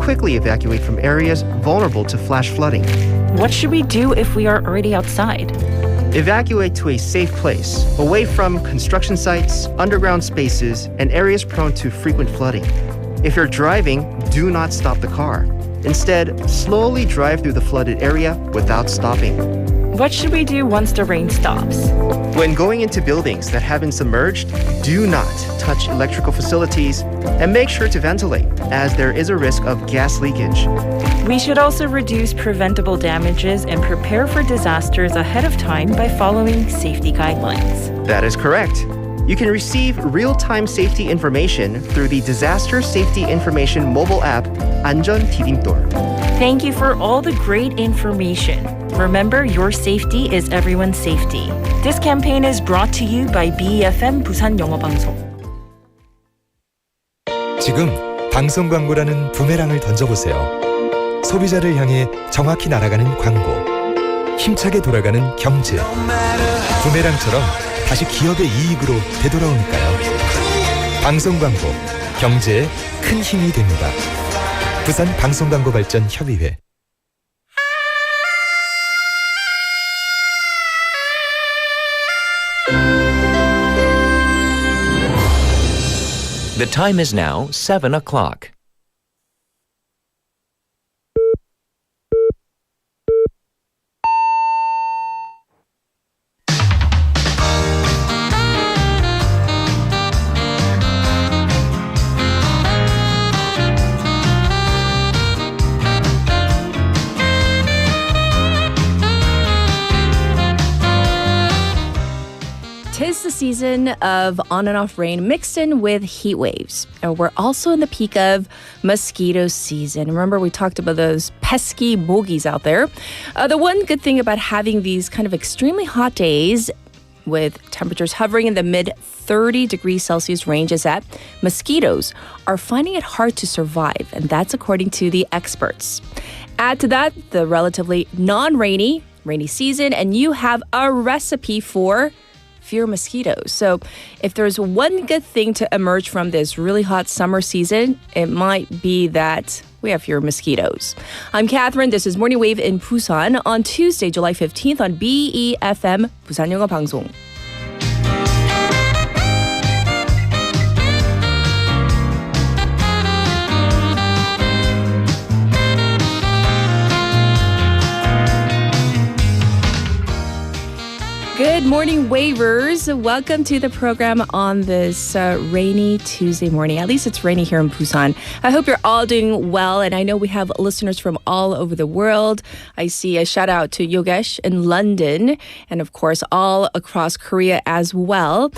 quickly evacuate from areas vulnerable to flash flooding. What should we do if we are already outside? Evacuate to a safe place, away from construction sites, underground spaces, and areas prone to frequent flooding. If you're driving, do not stop the car. Instead, slowly drive through the flooded area without stopping. What should we do once the rain stops? When going into buildings that have been submerged, do not touch electrical facilities and make sure to ventilate, as there is a risk of gas leakage. We should also reduce preventable damages and prepare for disasters ahead of time by following safety guidelines. That is correct. You can receive real-time safety information through the Disaster Safety Information mobile app, 안전 디딤돌. Thank you for all the great information. Remember, your safety is everyone's safety. This campaign is brought to you by EAFF 부산영어방송. 지금 방송 광고라는 부메랑을 던져보세요. 소비자를 향해 정확히 날아가는 광고. 힘차게 돌아가는 경제. 부메랑처럼 다시 기업의 이익으로 되돌아오니까요. 방송 광고, 경제에 큰 힘이 됩니다. 부산 방송광고발전협의회. The time is now 7 o'clock. Tis the season of on and off rain mixed in with heat waves. And we're also in the peak of mosquito season. Remember, we talked about those pesky mogies out there. The one good thing about having these kind of extremely hot days with temperatures hovering in the mid 30 degrees Celsius range is that mosquitoes are finding it hard to survive. And that's according to the experts. Add to that the relatively non-rainy season, and you have a recipe for fewer mosquitoes. So if there's one good thing to emerge from this really hot summer season, it might be that we have fewer mosquitoes. I'm Catherine. This is Morning Wave in Busan on Tuesday, July 15th on BEFM 부산영어방송. Good morning, wavers. Welcome to the program on this rainy Tuesday morning. At least it's rainy here in Busan. I hope you're all doing well, and I know we have listeners from all over the world. I see a shout out to Yogesh in London, and of course, all across Korea as well.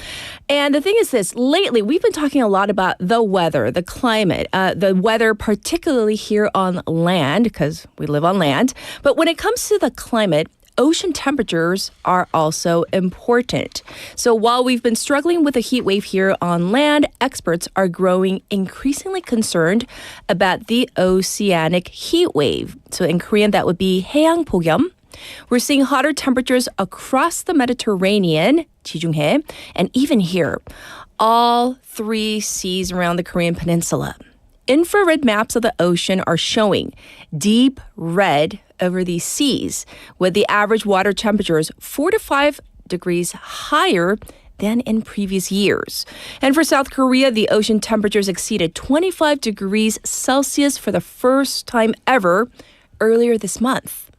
And the thing is this, lately we've been talking a lot about the weather, the climate, the weather particularly here on land, because we live on land. But when it comes to the climate, ocean temperatures are also important. So while we've been struggling with a heat wave here on land, experts are growing increasingly concerned about the oceanic heat wave. So in Korean, that would be 해양폭염. We're seeing hotter temperatures across the Mediterranean, 지중해, and even here, all three seas around the Korean peninsula. Infrared maps of the ocean are showing deep red over these seas, with the average water temperatures 4 to 5 degrees higher than in previous years. And for South Korea, the ocean temperatures exceeded 25 degrees Celsius for the first time ever earlier this month.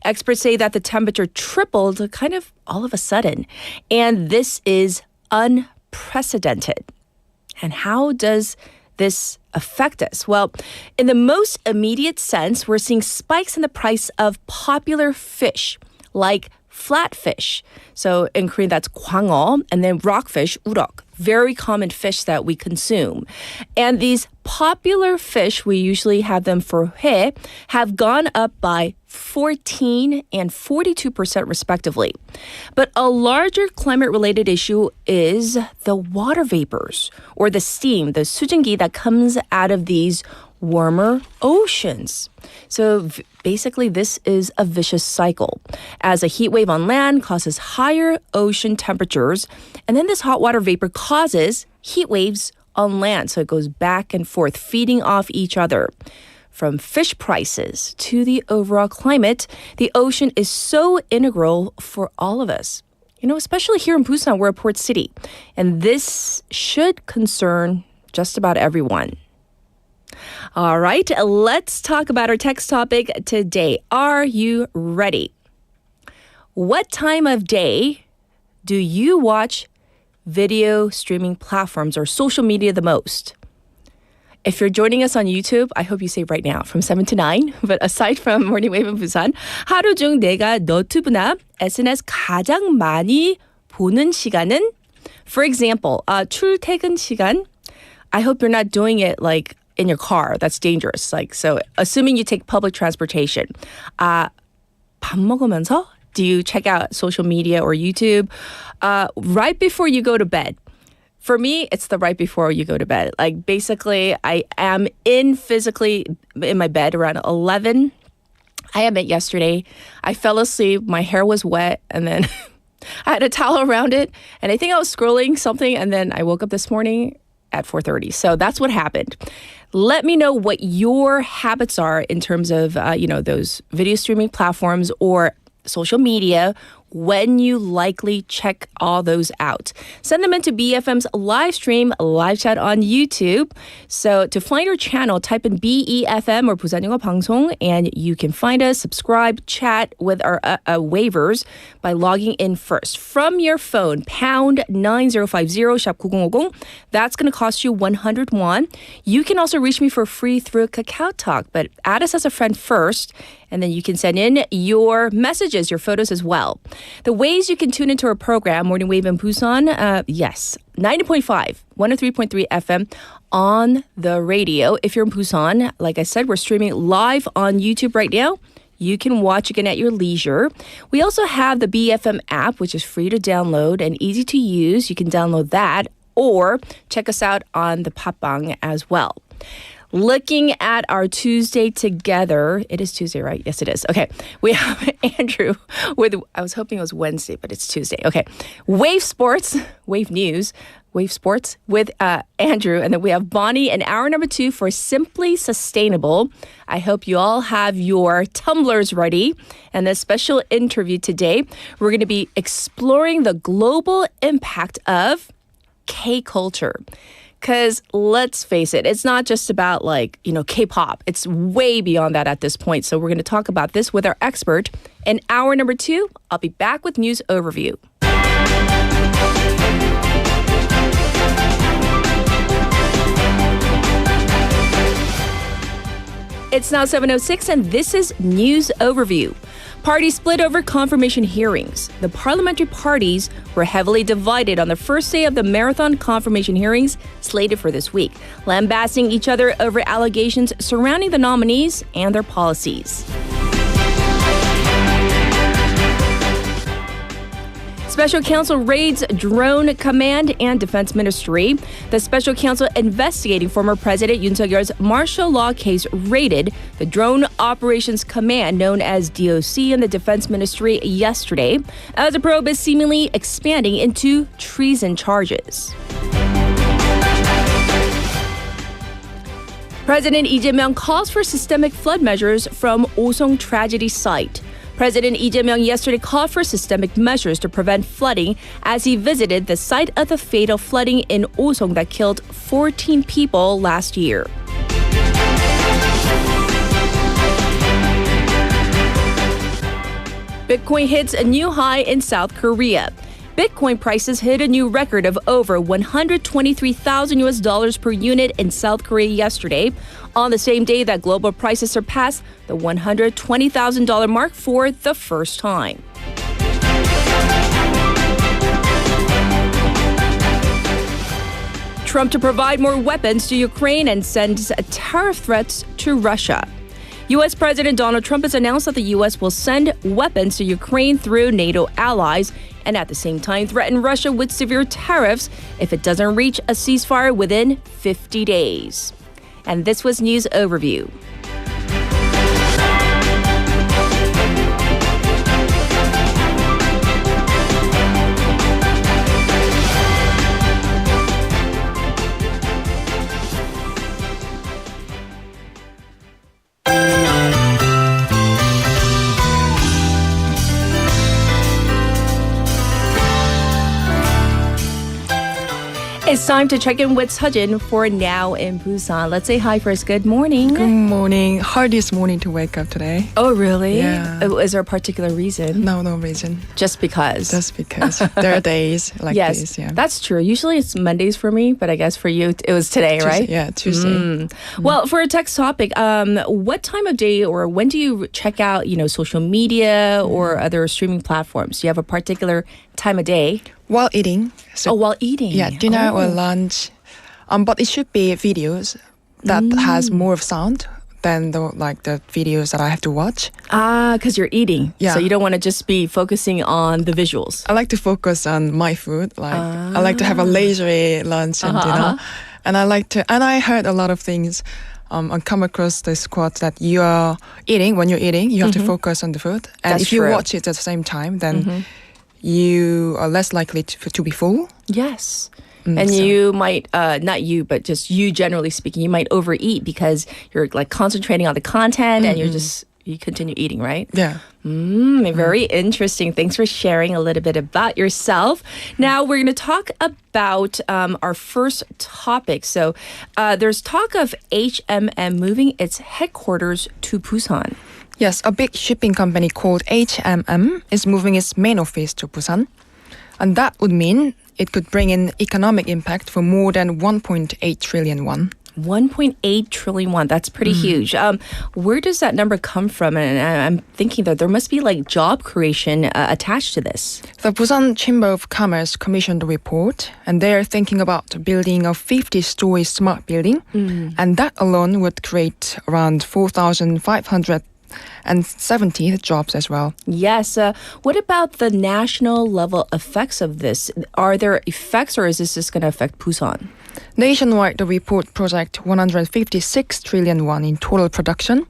Experts say that the temperature tripled kind of all of a sudden, and this is unprecedented. And how does this affect us? Well, in the most immediate sense, we're seeing spikes in the price of popular fish like flatfish. So in Korean, that's 광어, and then rockfish, urok, very common fish that we consume. And these popular fish, we usually have them for 회, have gone up by 14 and 42% respectively. But a larger climate-related issue is the water vapors or the steam, the 수증기 that comes out of these warmer oceans. So basically, this is a vicious cycle, as a heat wave on land causes higher ocean temperatures, and then this hot water vapor causes heat waves on land. So it goes back and forth, feeding off each other. From fish prices to the overall climate, the ocean is so integral for all of us. You know, especially here in Busan, we're a port city. And this should concern just about everyone. All right, let's talk about our text topic today. Are you ready? What time of day do you watch video streaming platforms or social media the most? If you're joining us on YouTube, I hope you say right now from 7 to 9. But aside from Morning Wave in Busan, 하루 중 내가 너튜브나 SNS 가장 많이 보는 시간은? For example, 출퇴근 시간. I hope you're not doing it like in your car. That's dangerous. Like, so assuming you take public transportation. 밥 먹으면서? Do you check out social media or YouTube right before you go to bed? For me, it's the right before you go to bed. Like basically, I am physically in my bed around 11. I admit yesterday, I fell asleep. My hair was wet and then I had a towel around it. And I think I was scrolling something and then I woke up this morning at 4:30. So that's what happened. Let me know what your habits are in terms of, those video streaming platforms or social media, when you likely check all those out. Send them into BFM's live stream, live chat on YouTube. So to find our channel, type in BEFM or 부산영어방송, and you can find us, subscribe, chat with our waivers by logging in first. From your phone, pound 9050, shop 9050. That's going to cost you 100 won. You can also reach me for free through KakaoTalk, but add us as a friend first, and then you can send in your messages, your photos as well. The ways you can tune into our program, Morning Wave in Busan, yes, 90.5, 103.3 FM on the radio. If you're in Busan, like I said, we're streaming live on YouTube right now. You can watch again at your leisure. We also have the BFM app, which is free to download and easy to use. You can download that or check us out on the Papang as well. Looking at our Tuesday together. It is Tuesday, right? Yes, it is. Okay. We have Andrew with, I was hoping it was Wednesday, but it's Tuesday. Okay. Wave Sports, Wave News, Wave Sports with Andrew. And then we have Bonnie in hour number 2 for Simply Sustainable. I hope you all have your tumblers ready. And this special interview today, we're going to be exploring the global impact of K-culture. Because let's face it, it's not just about K-pop. It's way beyond that at this point. So we're going to talk about this with our expert. In hour number 2, I'll be back with news overview. It's now 7:06 and this is News Overview. Parties split over confirmation hearings. The parliamentary parties were heavily divided on the first day of the marathon confirmation hearings slated for this week, lambasting each other over allegations surrounding the nominees and their policies. Special Counsel raids Drone Command and Defense Ministry. The Special Counsel investigating former President Yoon Suk-yeol's martial law case raided the Drone Operations Command, known as DOC, in the Defense Ministry yesterday, as the probe is seemingly expanding into treason charges. President Lee Jae-myung calls for systemic flood measures from Osong tragedy site. President Lee Jae-myung yesterday called for systemic measures to prevent flooding as he visited the site of the fatal flooding in Osong that killed 14 people last year. Bitcoin hits a new high in South Korea. Bitcoin prices hit a new record of over $123,000 per unit in South Korea yesterday, on the same day that global prices surpassed the $120,000 mark for the first time. Trump to provide more weapons to Ukraine and sends tariff threats to Russia. U.S. President Donald Trump has announced that the U.S. will send weapons to Ukraine through NATO allies and at the same time threaten Russia with severe tariffs if it doesn't reach a ceasefire within 50 days. And this was News Overview. It's time to check in with Sejin for Now in Busan. Let's say hi first. Good morning. Good morning. Hardest morning to wake up today. Oh, really? Yeah. Is there a particular reason? No reason. Just because? Just because. There are days like yes, this. Yeah. that's true. Usually it's Mondays for me, but I guess for you it was today, Tuesday, right? Yeah, Tuesday. Well, for a text topic, what time of day or when do you check out, social media or other streaming platforms? Do you have a particular time of day? While eating. So, while eating. Yeah, dinner or lunch. But it should be videos that has more of sound than the videos that I have to watch. Ah, because you're eating. Yeah. So you don't want to just be focusing on the visuals. I like to focus on my food. I like to have a leisurely lunch and dinner. And I heard a lot of things. I come across this quote that when you're eating, you have to focus on the food. And That's if you true. watch it at the same time, then you are less likely to be full. Yes. And you might, not you, but just you generally speaking, you might overeat because you're concentrating on the content and you continue eating, right? Yeah. Very interesting. Thanks for sharing a little bit about yourself. Now we're going to talk about our first topic. So there's talk of H&M moving its headquarters to Busan. Yes, a big shipping company called H&M is moving its main office to Busan. And that would mean it could bring in economic impact for more than 1.8 trillion won. 1.8 trillion won. That's pretty huge. Where does that number come from? And I'm thinking that there must be job creation attached to this. The Busan Chamber of Commerce commissioned a report, and they are thinking about building a 50-story smart building. And that alone would create around 4,570 jobs as well. Yes. What about the national level effects of this? Are there effects or is this just going to affect Busan? Nationwide, the report projects 156 trillion won in total production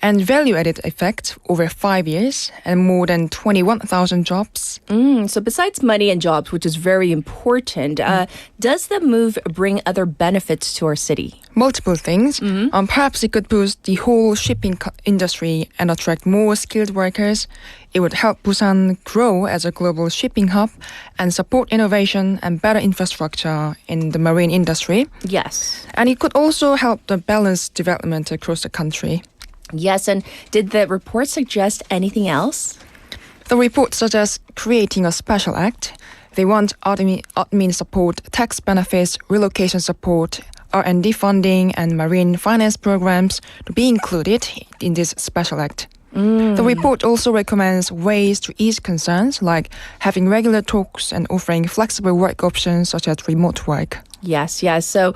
and value-added effect over 5 years and more than 21,000 jobs. So besides money and jobs, which is very important, does the move bring other benefits to our city? Multiple things. Perhaps it could boost the whole shipping industry and attract more skilled workers. It would help Busan grow as a global shipping hub and support innovation and better infrastructure in the marine industry. Yes. And it could also help the balanced development across the country. Yes, and did the report suggest anything else? The report suggests creating a special act. They want admin support, tax benefits, relocation support, R&D funding, and marine finance programs to be included in this special act. The report also recommends ways to ease concerns like having regular talks and offering flexible work options such as remote work. Yes. So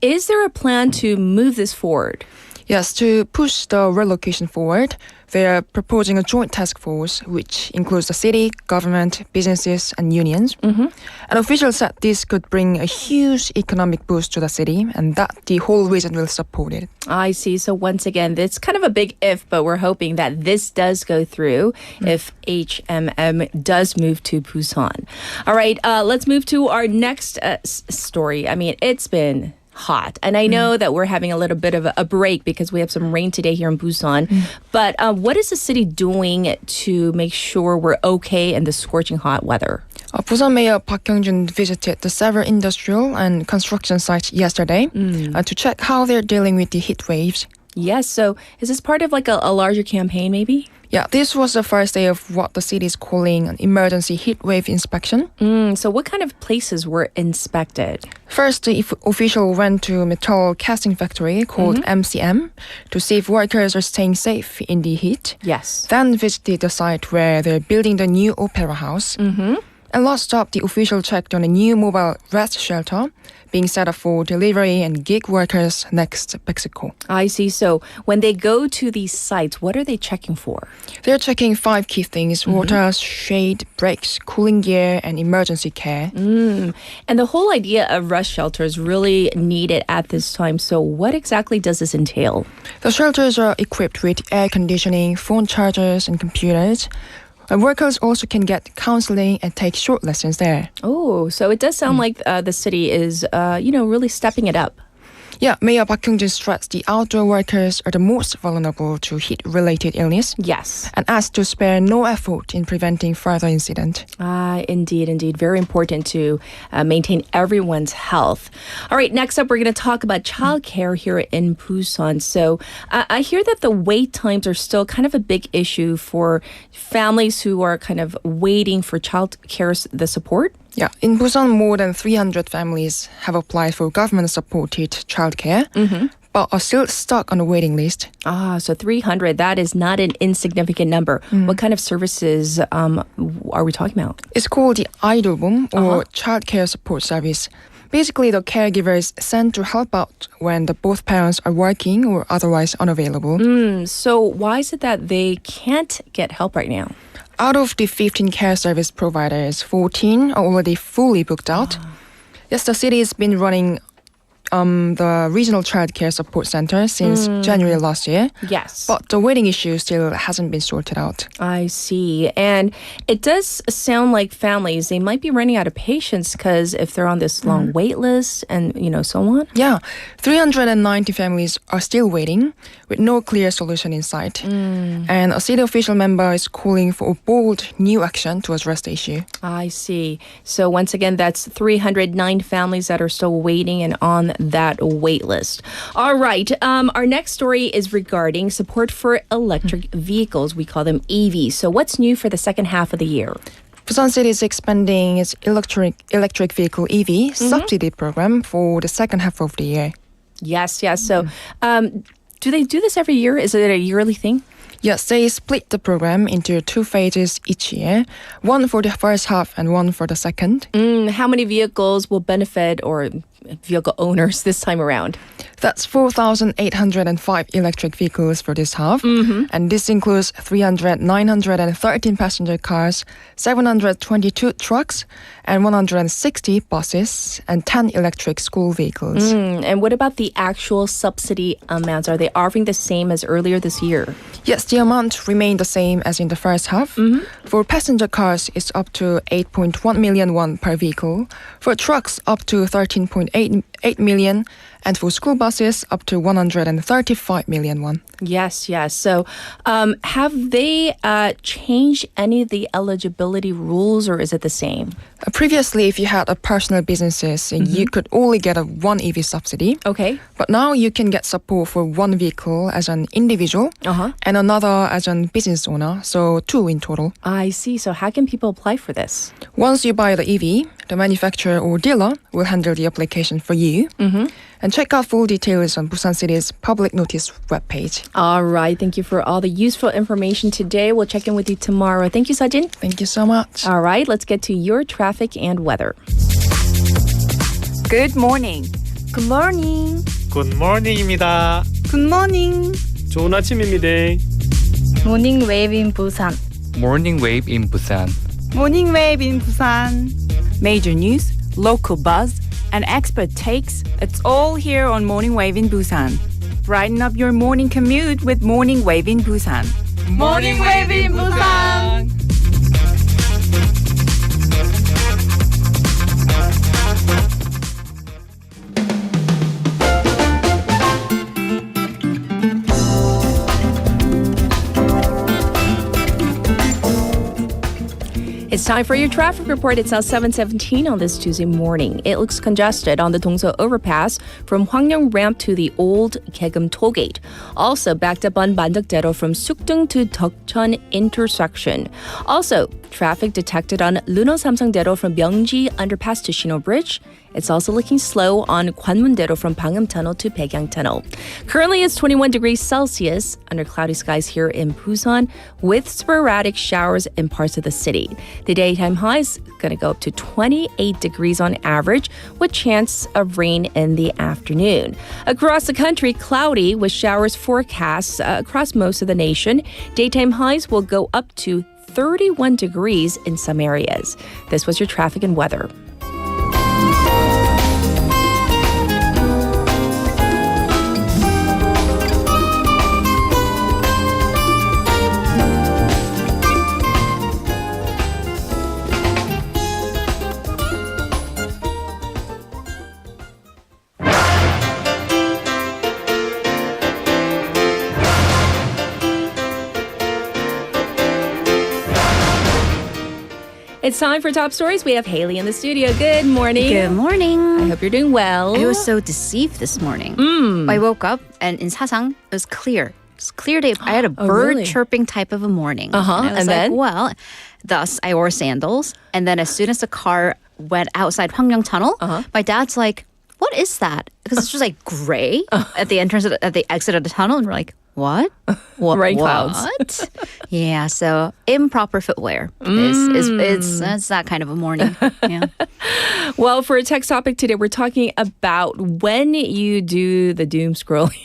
is there a plan to move this forward? Yes, to push the relocation forward, they are proposing a joint task force which includes the city, government, businesses, and unions. And officials said this could bring a huge economic boost to the city and that the whole region will support it. I see. So once again, it's kind of a big if, but we're hoping that this does go through if H&M does move to Busan. All right, let's move to our next story. I mean, it's been hot. And I know that we're having a little bit of a break because we have some rain today here in Busan. But what is the city doing to make sure we're okay in the scorching hot weather? Busan Mayor Park Kyung-jun visited the several industrial and construction sites yesterday to check how they're dealing with the heat waves. Yes. So is this part of a larger campaign maybe? Yeah, this was the first day of what the city is calling an emergency heatwave inspection. So what kind of places were inspected? First, the official went to a metal casting factory called MCM to see if workers are staying safe in the heat. Yes. Then visited the site where they're building the new opera house. And last stop, the official checked on a new mobile rest shelter being set up for delivery and gig workers next Mexico. I see. So when they go to these sites, what are they checking for? They're checking 5 key things: water, shade, brakes, cooling gear, and emergency care. And the whole idea of rest shelter is really needed at this time. So what exactly does this entail? The shelters are equipped with air conditioning, phone chargers, and computers. And workers also can get counseling and take short lessons there. Oh, so it does sound like the city is, really stepping it up. Yeah, Mayor Park Kyung-jin stressed the outdoor workers are the most vulnerable to heat-related illness. Yes. And asked to spare no effort in preventing further incident. Indeed. Very important to maintain everyone's health. All right, next up, we're going to talk about childcare here in Busan. So I hear that the wait times are still kind of a big issue for families who are kind of waiting for childcare, the support. Yeah, in Busan, more than 300 families have applied for government-supported childcare, but are still stuck on a waiting list. So 300, that is not an insignificant number. What kind of services are we talking about? It's called the Aidolbom, or childcare support service. Basically, the caregiver is sent to help out when both parents are working or otherwise unavailable. So why is it that they can't get help right now? Out of the 15 care service providers, 14 are already fully booked out. Yes, the city has been running the regional childcare support center since January last year. Yes. But the waiting issue still hasn't been sorted out. I see. And it does sound like families, they might be running out of patience because if they're on this long wait list and, so on. Yeah, 390 families are still waiting with no clear solution in sight. And a city official member is calling for a bold new action to address the issue. I see. So once again, that's 309 families that are still waiting and on that wait list. All right. Our next story is regarding support for electric vehicles. We call them EVs. So what's new for the second half of the year? Busan City is expanding its electric vehicle EV subsidy program for the second half of the year. Yes. So do they do this every year? Is it a yearly thing? Yes, they split the program into 2 phases each year, one for the first half and one for the second. How many vehicles will benefit or vehicle owners this time around? That's 4,805 electric vehicles for this half. And this includes 913 passenger cars, 722 trucks, and 160 buses, and 10 electric school vehicles. And what about the actual subsidy amounts? Are they offering the same as earlier this year? Yes, the amount remained the same as in the first half. For passenger cars, it's up to 8.1 million won per vehicle. For trucks, up to 13.8 million. And for school buses, up to 135 million won. Yes. So have they changed any of the eligibility rules, or is it the same? Previously, if you had a personal businesses, you could only get a one EV subsidy. Okay. But now you can get support for one vehicle as an individual and another as a business owner, so 2 in total. I see. So how can people apply for this? Once you buy the EV, the manufacturer or dealer will handle the application for you. And check out full details on Busan City's public notice webpage. All right. Thank you for all the useful information today. We'll check in with you tomorrow. Thank you, Sajin. Thank you so much. All right. Let's get to your traffic and weather. Good morning. Good morning. 굿모닝입니다. Good morning. 좋은 아침입니다. Morning wave in Busan. Morning wave in Busan. Morning wave in Busan. Major news, local buzz, and expert takes. It's all here on Morning Wave in Busan. Brighten up your morning commute with Morning Wave in Busan. Morning Wave in Busan. It's time for your traffic report. It's now 7:17 on this Tuesday morning. It looks congested on the Dongso overpass from Hwangryong ramp to the old Daegum tollgate. Also backed up on Bandakdaero from Sukdung to Deokcheon intersection. Also, traffic detected on Luno Samsangdaero from Myeongji underpass to Shino Bridge. It's also looking slow on Gwanmun-daero from Bangeum Tunnel to Baekyang Tunnel. Currently, it's 21 degrees Celsius under cloudy skies here in Busan with sporadic showers in parts of the city. The daytime high is going to go up to 28 degrees on average with chance of rain in the afternoon. Across the country, cloudy with showers forecast across most of the nation. Daytime highs will go up to 31 degrees in some areas. This was your traffic and weather. It's time for Top Stories. We have Haley in the studio. Good morning. Good morning. I hope you're doing well. I was so deceived this morning. I woke up and in Sasang, it was clear. It's clear day. I had a bird chirping type of a morning. And I was then? well, thus I wore sandals. And then as soon as the car went outside Hwangyang Tunnel, my dad's like, what is that? Because it's just like gray at the entrance, at the exit of the tunnel. And we're like, what? Rain clouds. What? Yeah, so improper footwear it's that kind of a morning. Yeah. Well, for a text topic today, we're talking about when you do the doom scrolling.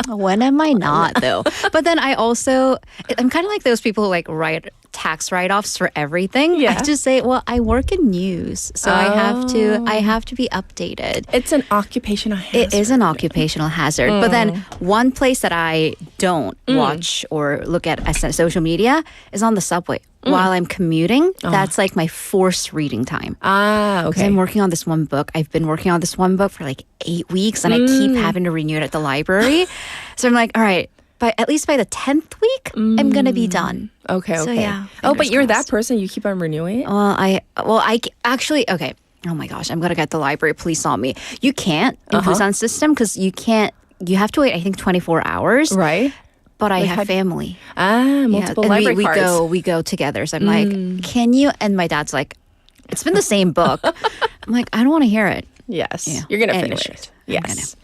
When am I not, though? But then I'm kind of like those people who like write tax write-offs for everything. Yeah. I just say, well, I work in news, so I have to be updated. It's an occupational hazard. It is an occupational hazard. But then one place that I don't watch or look at as social media is on the subway. While I'm commuting, that's like my forced reading time. Okay. Because I'm working on this one book. I've been working on this one book for like 8 weeks, and I keep having to renew it at the library. So I'm like, all right, at least by the 10th week, I'm going to be done. Okay. So yeah. But you're that person. You keep on renewing it? I actually, okay. Oh my gosh, I'm going to get the library police on me. You can't in Busan system because you have to wait, I think, 24 hours. Right. But I have family. Multiple library cards. We go together. So I'm like, can you? And my dad's like, it's been the same book. I'm like, I don't want to hear it. Yes. Yeah. You're going to finish it. Yes.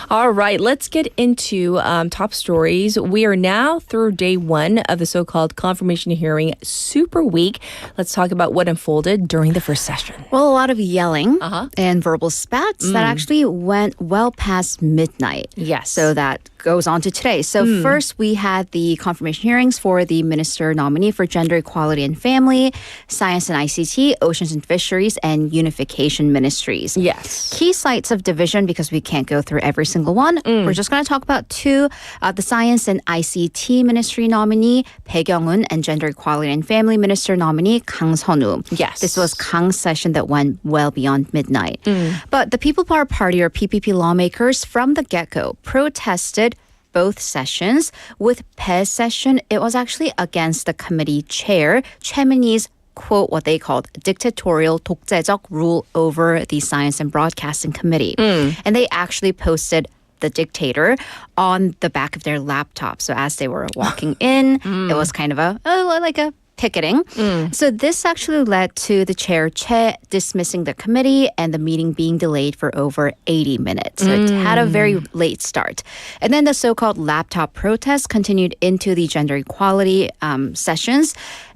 All right, let's get into top stories. We are now through day one of the so-called confirmation hearing Super Week. Let's talk about what unfolded during the first session. Well, a lot of yelling and verbal spats that actually went well past midnight. Yes. So that goes on to today. So first, we had the confirmation hearings for the minister nominee for Gender Equality and Family, Science and ICT, Oceans and Fisheries, and Unification Ministries. Yes. Key sites of division, because we can't go through every single one. We're just going to talk about two. The Science and ICT Ministry nominee, Bae Kyung-un, and Gender Equality and Family Minister nominee, Kang Sun-woo. Yes. This was Kang's session that went well beyond midnight. But the People Power Party, or PPP lawmakers, from the get-go protested both sessions. With Bae's session, it was actually against the committee chair, Choi Min-hee's quote, what they called dictatorial 독재적 rule over the Science and Broadcasting Committee. And they actually posted the dictator on the back of their laptop. So as they were walking in, it was kind of like a picketing. So this actually led to the chair, Choi, dismissing the committee and the meeting being delayed for over 80 minutes. So it had a very late start. And then the so-called laptop protest continued into the gender equality sessions.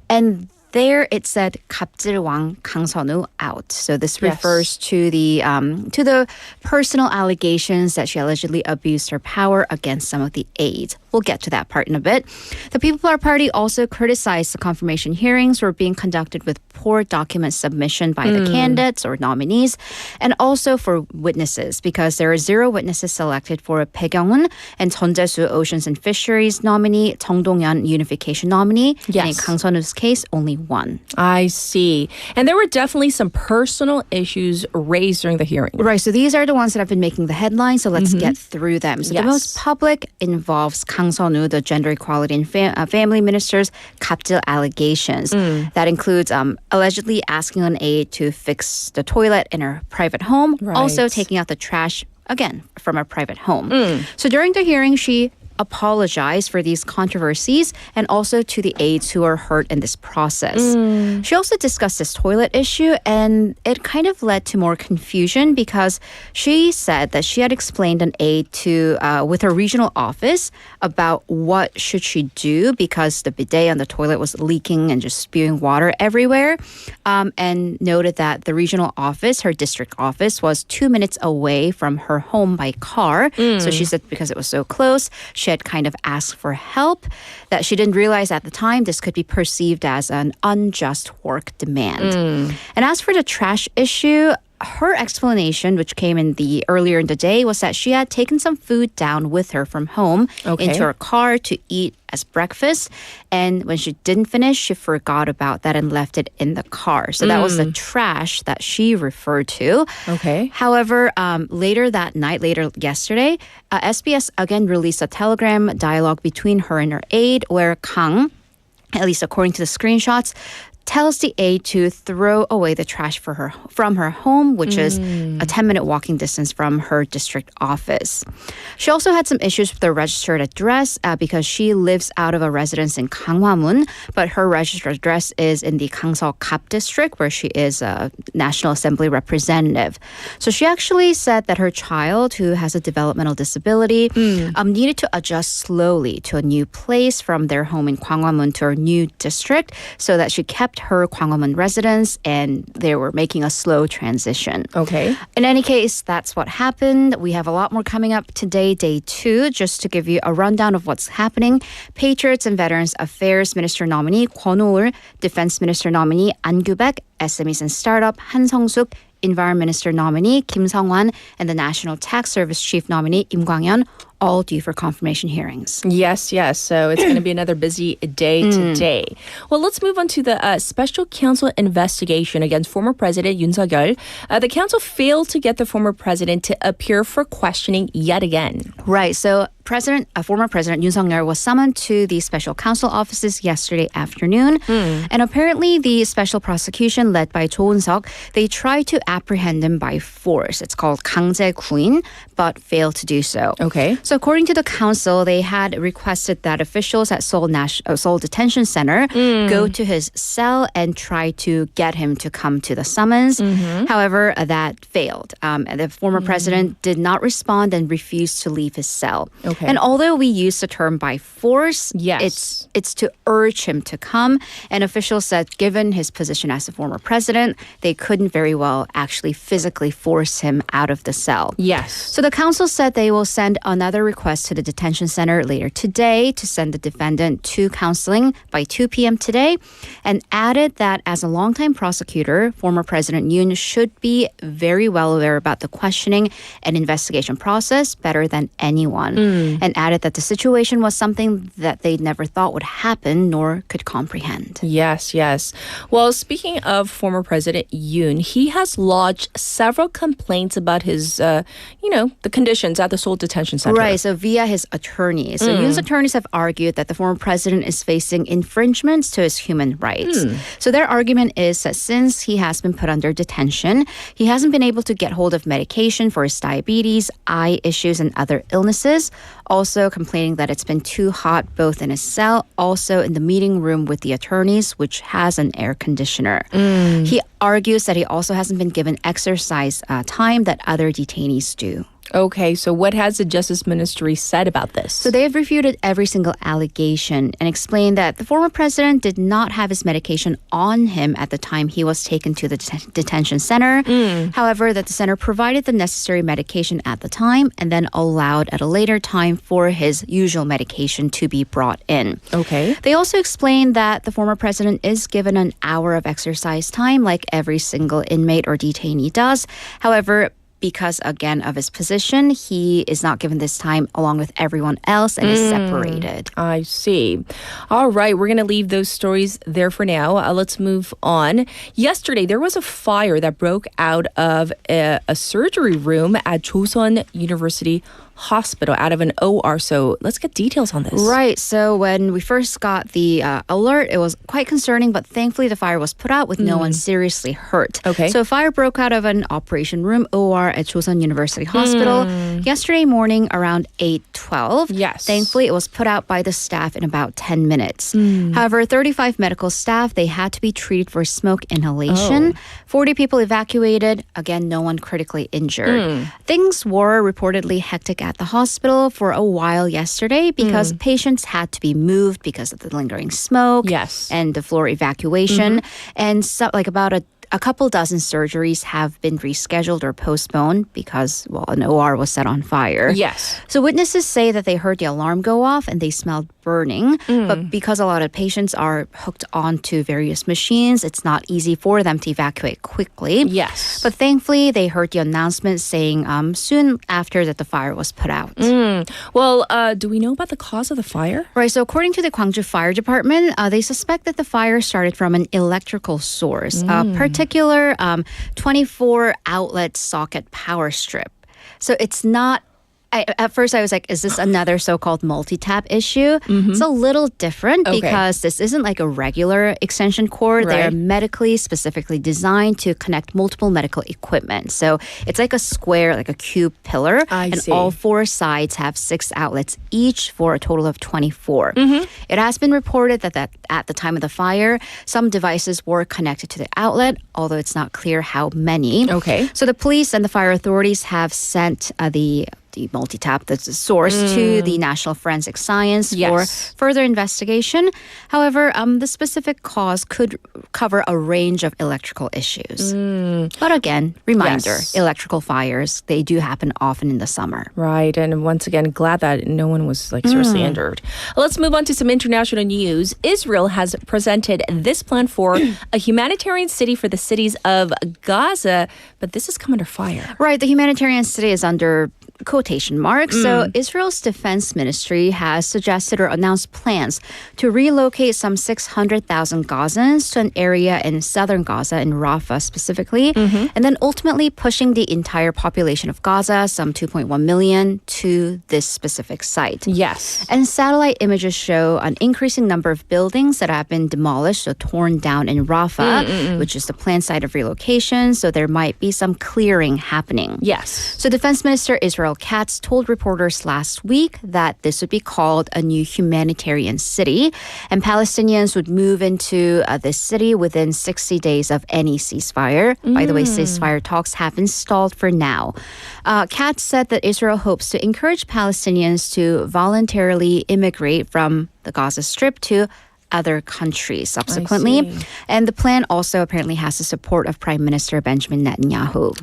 And there it said 갑질왕 강선우 out. So this refers to the personal allegations that she allegedly abused her power against some of the aides. We'll get to that part in a bit. The People Power Party also criticized the confirmation hearings were being conducted with poor document submission by the candidates or nominees, and also for witnesses, because there are 0 witnesses selected for Bae Kyung-un and Jeon Jae-soo Oceans and Fisheries nominee, Jung Dong-yeon Unification nominee, and in Kang Sun-woo's case, only 1. I see. And there were definitely some personal issues raised during the hearing. Right, so these are the ones that have been making the headlines, so let's get through them. So the most public involves Kang Sun-woo, the Gender Equality and Family Minister's 갑질 allegations. That includes allegedly asking an aide to fix the toilet in her private home, also taking out the trash, again, from a private home. So during the hearing, she apologized for these controversies and also to the aides who are hurt in this process. She also discussed this toilet issue, and it kind of led to more confusion because she said that she had explained an aide to with her regional office about what should she do because the bidet on the toilet was leaking and just spewing water everywhere, and noted that the regional office, her district office, was 2 minutes away from her home by car. So she said because it was so close, she had kind of asked for help, that she didn't realize at the time this could be perceived as an unjust work demand. And as for the trash issue, her explanation, which came in earlier in the day, was that she had taken some food down with her from home into her car to eat as breakfast. And when she didn't finish, she forgot about that and left it in the car. So that was the trash that she referred to. However, later yesterday, SBS again released a telegram dialogue between her and her aide where Kang, at least according to the screenshots, tells the aide to throw away the trash from her home, which is a 10-minute walking distance from her district office. She also had some issues with the registered address because she lives out of a residence in Gangwamun, but her registered address is in the Gangseok-gap district, where she is a National Assembly representative. So she actually said that her child, who has a developmental disability, needed to adjust slowly to a new place from their home in Gangwamun to her new district, so that she kept her Gangwamun residence and they were making a slow transition. Okay. In any case, that's what happened. We have a lot more coming up today, day 2. Just to give you a rundown of what's happening, Patriots and Veterans Affairs Minister nominee Kwon Oh-ul, Defense Minister nominee An Kyu-baek, SMEs and Startup Han Sung-suk, Environment Minister nominee Kim Sung-hwan, and the National Tax Service Chief nominee Im Kwang-yeon, all due for confirmation hearings. Yes. So it's going to be another busy day today. Well, let's move on to the special counsel investigation against former President Yoon Suk-yeol. The counsel failed to get the former president to appear for questioning yet again. Right. So former President Yoon Suk-yeol was summoned to the special counsel offices yesterday afternoon. And apparently the special prosecution led by Cho Eun-seok, they tried to apprehend him by force. It's called 강제구인, but failed to do so. Okay. So according to the council, they had requested that officials at Seoul Detention Center go to his cell and try to get him to come to the summons. However, that failed. The former president did not respond and refused to leave his cell. Okay. And although we use the term by force, yes, it's to urge him to come. And officials said given his position as the former president, they couldn't very well actually physically force him out of the cell. Yes. So the council said they will send another request to the detention center later today to send the defendant to counseling by 2 p.m. today, and added that as a longtime prosecutor, former President Yoon should be very well aware about the questioning and investigation process better than anyone, and added that the situation was something that they never thought would happen nor could comprehend. Yes. Well, speaking of former President Yoon, he has lodged several complaints about his, the conditions at the Seoul Detention Center. Right, so via his attorneys. So Yoon's attorneys have argued that the former president is facing infringements to his human rights. So their argument is that since he has been put under detention, he hasn't been able to get hold of medication for his diabetes, eye issues, and other illnesses. Also complaining that it's been too hot both in his cell, also in the meeting room with the attorneys, which has an air conditioner. He argues that he also hasn't been given exercise time that other detainees do. Okay, so what has the Justice Ministry said about this? So they have refuted every single allegation and explained that the former president did not have his medication on him at the time he was taken to the detention center. However, that the center provided the necessary medication at the time and then allowed at a later time for his usual medication to be brought in. Okay. They also explained that the former president is given an hour of exercise time like every single inmate or detainee does. However, because, again, of his position, he is not given this time along with everyone else and is separated. I see. All right, we're going to leave those stories there for now. Let's move on. Yesterday, there was a fire that broke out of a surgery room at Joseon University Hospital out of an OR. So let's get details on this. Right. So when we first got the alert, it was quite concerning, but thankfully the fire was put out with no one seriously hurt. Okay. So a fire broke out of an operation room OR at Joseon University Hospital yesterday morning around 8:12. Yes. Thankfully, it was put out by the staff in about 10 minutes. However, 35 medical staff, they had to be treated for smoke inhalation. 40 people evacuated. Again, no one critically injured. Things were reportedly hectic at the hospital for a while yesterday because patients had to be moved because of the lingering smoke and the floor evacuation. And so, about a couple dozen surgeries have been rescheduled or postponed because, an OR was set on fire. Yes. So witnesses say that they heard the alarm go off and they smelled burning. But because a lot of patients are hooked onto various machines, it's not easy for them to evacuate quickly. Yes. But thankfully, they heard the announcement saying soon after that the fire was put out. Well, do we know about the cause of the fire? Right. So according to the Gwangju Fire Department, they suspect that the fire started from an electrical source, a particular 24 outlet socket power strip. So it's not At first I was like, is this another so-called multi-tap issue? It's a little different because this isn't like a regular extension cord. They are medically specifically designed to connect multiple medical equipment. So it's like a square, like a cube pillar. And all four sides have 6 outlets each for a total of 24. It has been reported that at the time of the fire, some devices were connected to the outlet, although it's not clear how many. So the police and the fire authorities have sent the multi-tap, the source, to the National Forensic Science for further investigation. However, the specific cause could cover a range of electrical issues. But again, reminder, electrical fires, they do happen often in the summer. Right, and once again, glad that no one was like seriously injured. Let's move on to some international news. Israel has presented this plan for a humanitarian city for the cities of Gaza, but this has come under fire. Right, the humanitarian city is under quotation marks. So Israel's defense ministry has suggested or announced plans to relocate some 600,000 Gazans to an area in southern Gaza, in Rafah specifically, and then ultimately pushing the entire population of Gaza, some 2.1 million, to this specific site. And satellite images show an increasing number of buildings that have been demolished or torn down in Rafah, which is the planned site of relocation. So there might be some clearing happening. So Defense Minister Israel Katz told reporters last week that this would be called a new humanitarian city, and Palestinians would move into this city within 60 days of any ceasefire. By the way, ceasefire talks have been stalled for now. Katz said that Israel hopes to encourage Palestinians to voluntarily immigrate from the Gaza Strip to other countries subsequently. And the plan also apparently has the support of Prime Minister Benjamin Netanyahu.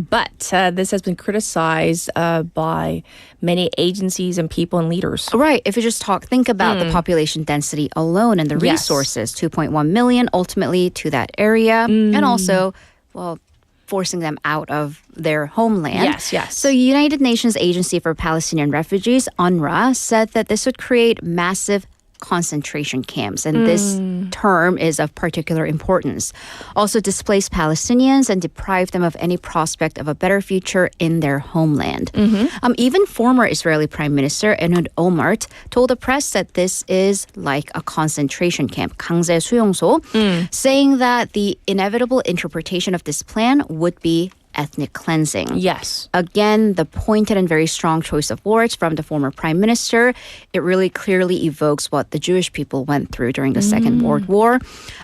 But this has been criticized by many agencies and people and leaders. Right. If you just think about the population density alone and the resources, 2.1 million ultimately to that area. And also, well, forcing them out of their homeland. So United Nations Agency for Palestinian Refugees, UNRWA, said that this would create massive concentration camps, and this term is of particular importance. Also displace Palestinians and deprive them of any prospect of a better future in their homeland. Even former Israeli Prime Minister Ehud Olmert told the press that this is like a concentration camp, 강제수용소, saying that the inevitable interpretation of this plan would be ethnic cleansing. Again, the pointed and very strong choice of words from the former prime minister, it really clearly evokes what the Jewish people went through during the Second World War.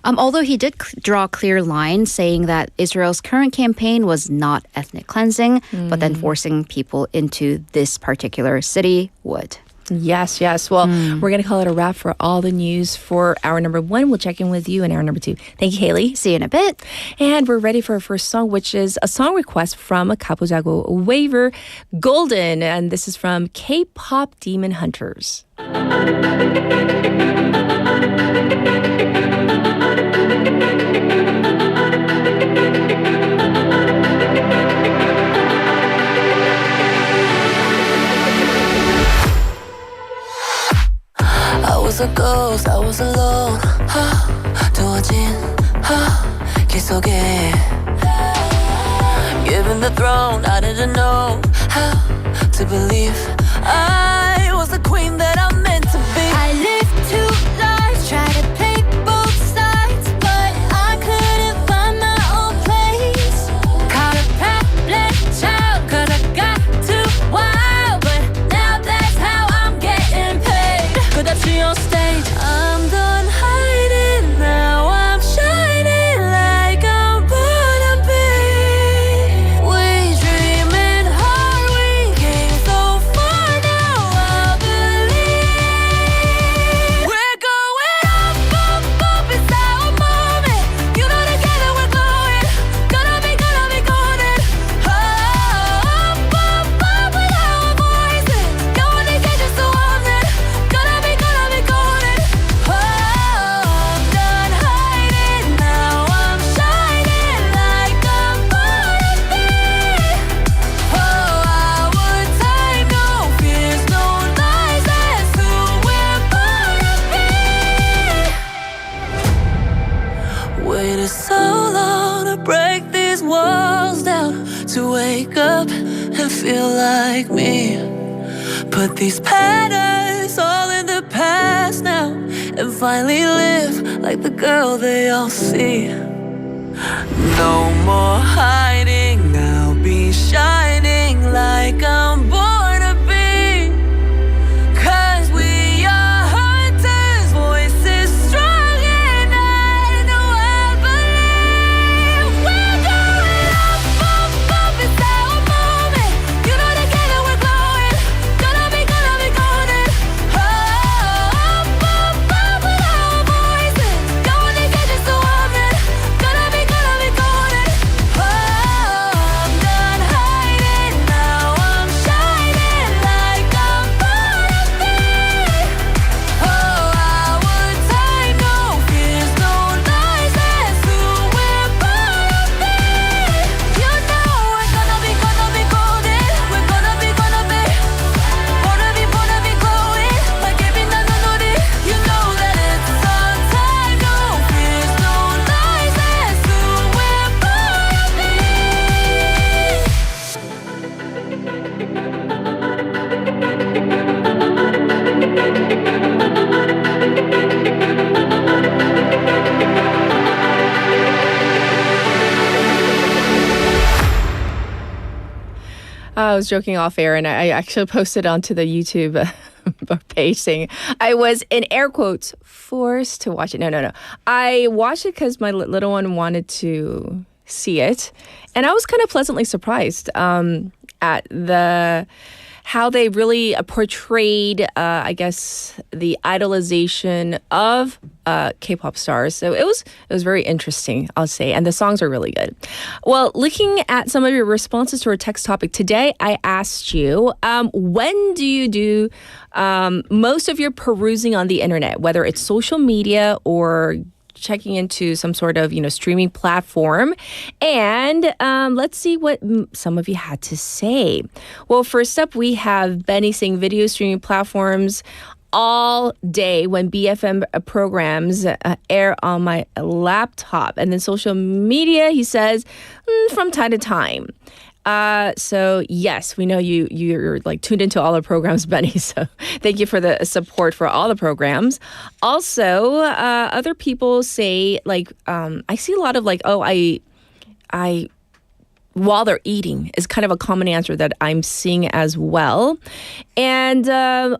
Although he did draw a clear line saying that Israel's current campaign was not ethnic cleansing, but then forcing people into this particular city would. Well, we're going to call it a wrap for all the news for hour number 1. We'll check in with you in hour number 2. Thank you, Haley. See you in a bit. And we're ready for our first song, which is a song request from 가보자고 waiver Golden. And this is from K-pop Demon Hunters. I was a ghost, I was alone. 두어진 길 속에 Given the throne, I didn't know how to believe I was the queen that I'm meant to be. I lived 2 lives, tried to play both sides, but I couldn't find my own place. Caught a problem child, 'cause I got too wild, but now that's how I'm getting paid. 끝없이 on stage, I'm done hiding, now I'm shining like I'm born to be. We dreaming hard, we came so far, now I believe. We're going up, up, up, it's our moment. You know together we're glowing, gonna be golden. Up, up, up with our voices, no one is just so often. Gonna be golden. Oh, I'm done hiding, now I'm shining like I'm born to be. Oh, our time, no fears, no lies, that's who we're born to be. Waited so long to break these walls down, to wake up and feel like me. Put these patterns all in the past now and finally live like the girl they all see. No more hiding, I'll be shining like I'm born to be. 'Cause we are hunters, voices strong and I know I believe. We're going up, up, up, it's our moment. You know together we're glowing. Gonna be golden. Oh, up, up, up with our voices. Going to get just a woman. Gonna be golden. Oh, I'm done hiding, now I'm shining like I'm born to be. Oh, our time, no fears, no lies, that's who we're born to be. You know we're gonna be golden. We're gonna be glowing like every night on it. You know that it's our time, no fears, no lies, that's who we're born to be. I was joking off air, and I actually posted onto the YouTube page saying I was, in air quotes, forced to watch it. No. I watched it because my little one wanted to see it, and I was kind of pleasantly surprised at how they really portrayed, I guess, the idolization of K-pop stars. So it was very interesting, I'll say, and the songs are really good. Well, looking at some of your responses to our text topic today, I asked you, when do you do most of your perusing on the internet, whether it's social media or checking into some sort of, streaming platform. And let's see what some of you had to say. Well, first up, we have Benny saying video streaming platforms all day when BFM programs air on my laptop. And then social media, he says, from time to time. So yes, we know you're like tuned into all the programs, Benny. So thank you for the support for all the programs. Also, other people say like, I see a lot of like, I while they're eating is kind of a common answer that I'm seeing as well. And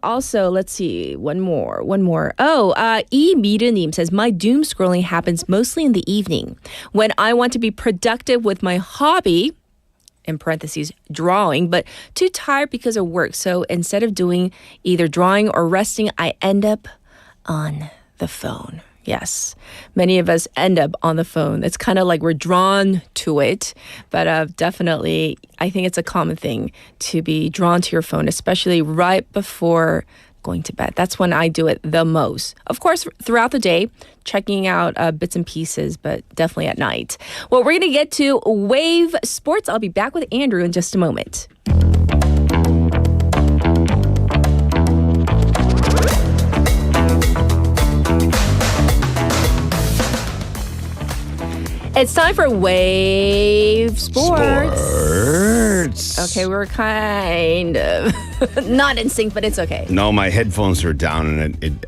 also, let's see, one more. E. Mirunim says, my doom scrolling happens mostly in the evening when I want to be productive with my hobby, in parentheses, drawing, but too tired because of work. So instead of doing either drawing or resting, I end up on the phone. Yes, many of us end up on the phone. It's kind of like we're drawn to it, but definitely, I think it's a common thing to be drawn to your phone, especially right before going to bed. That's when I do it the most. Of course, throughout the day, checking out bits and pieces, but definitely at night. Well, we're going to get to Wave Sports. I'll be back with Andrew in just a moment. It's time for Wave Sports. Okay, we're kind of not in sync, but it's okay. No, my headphones are down, and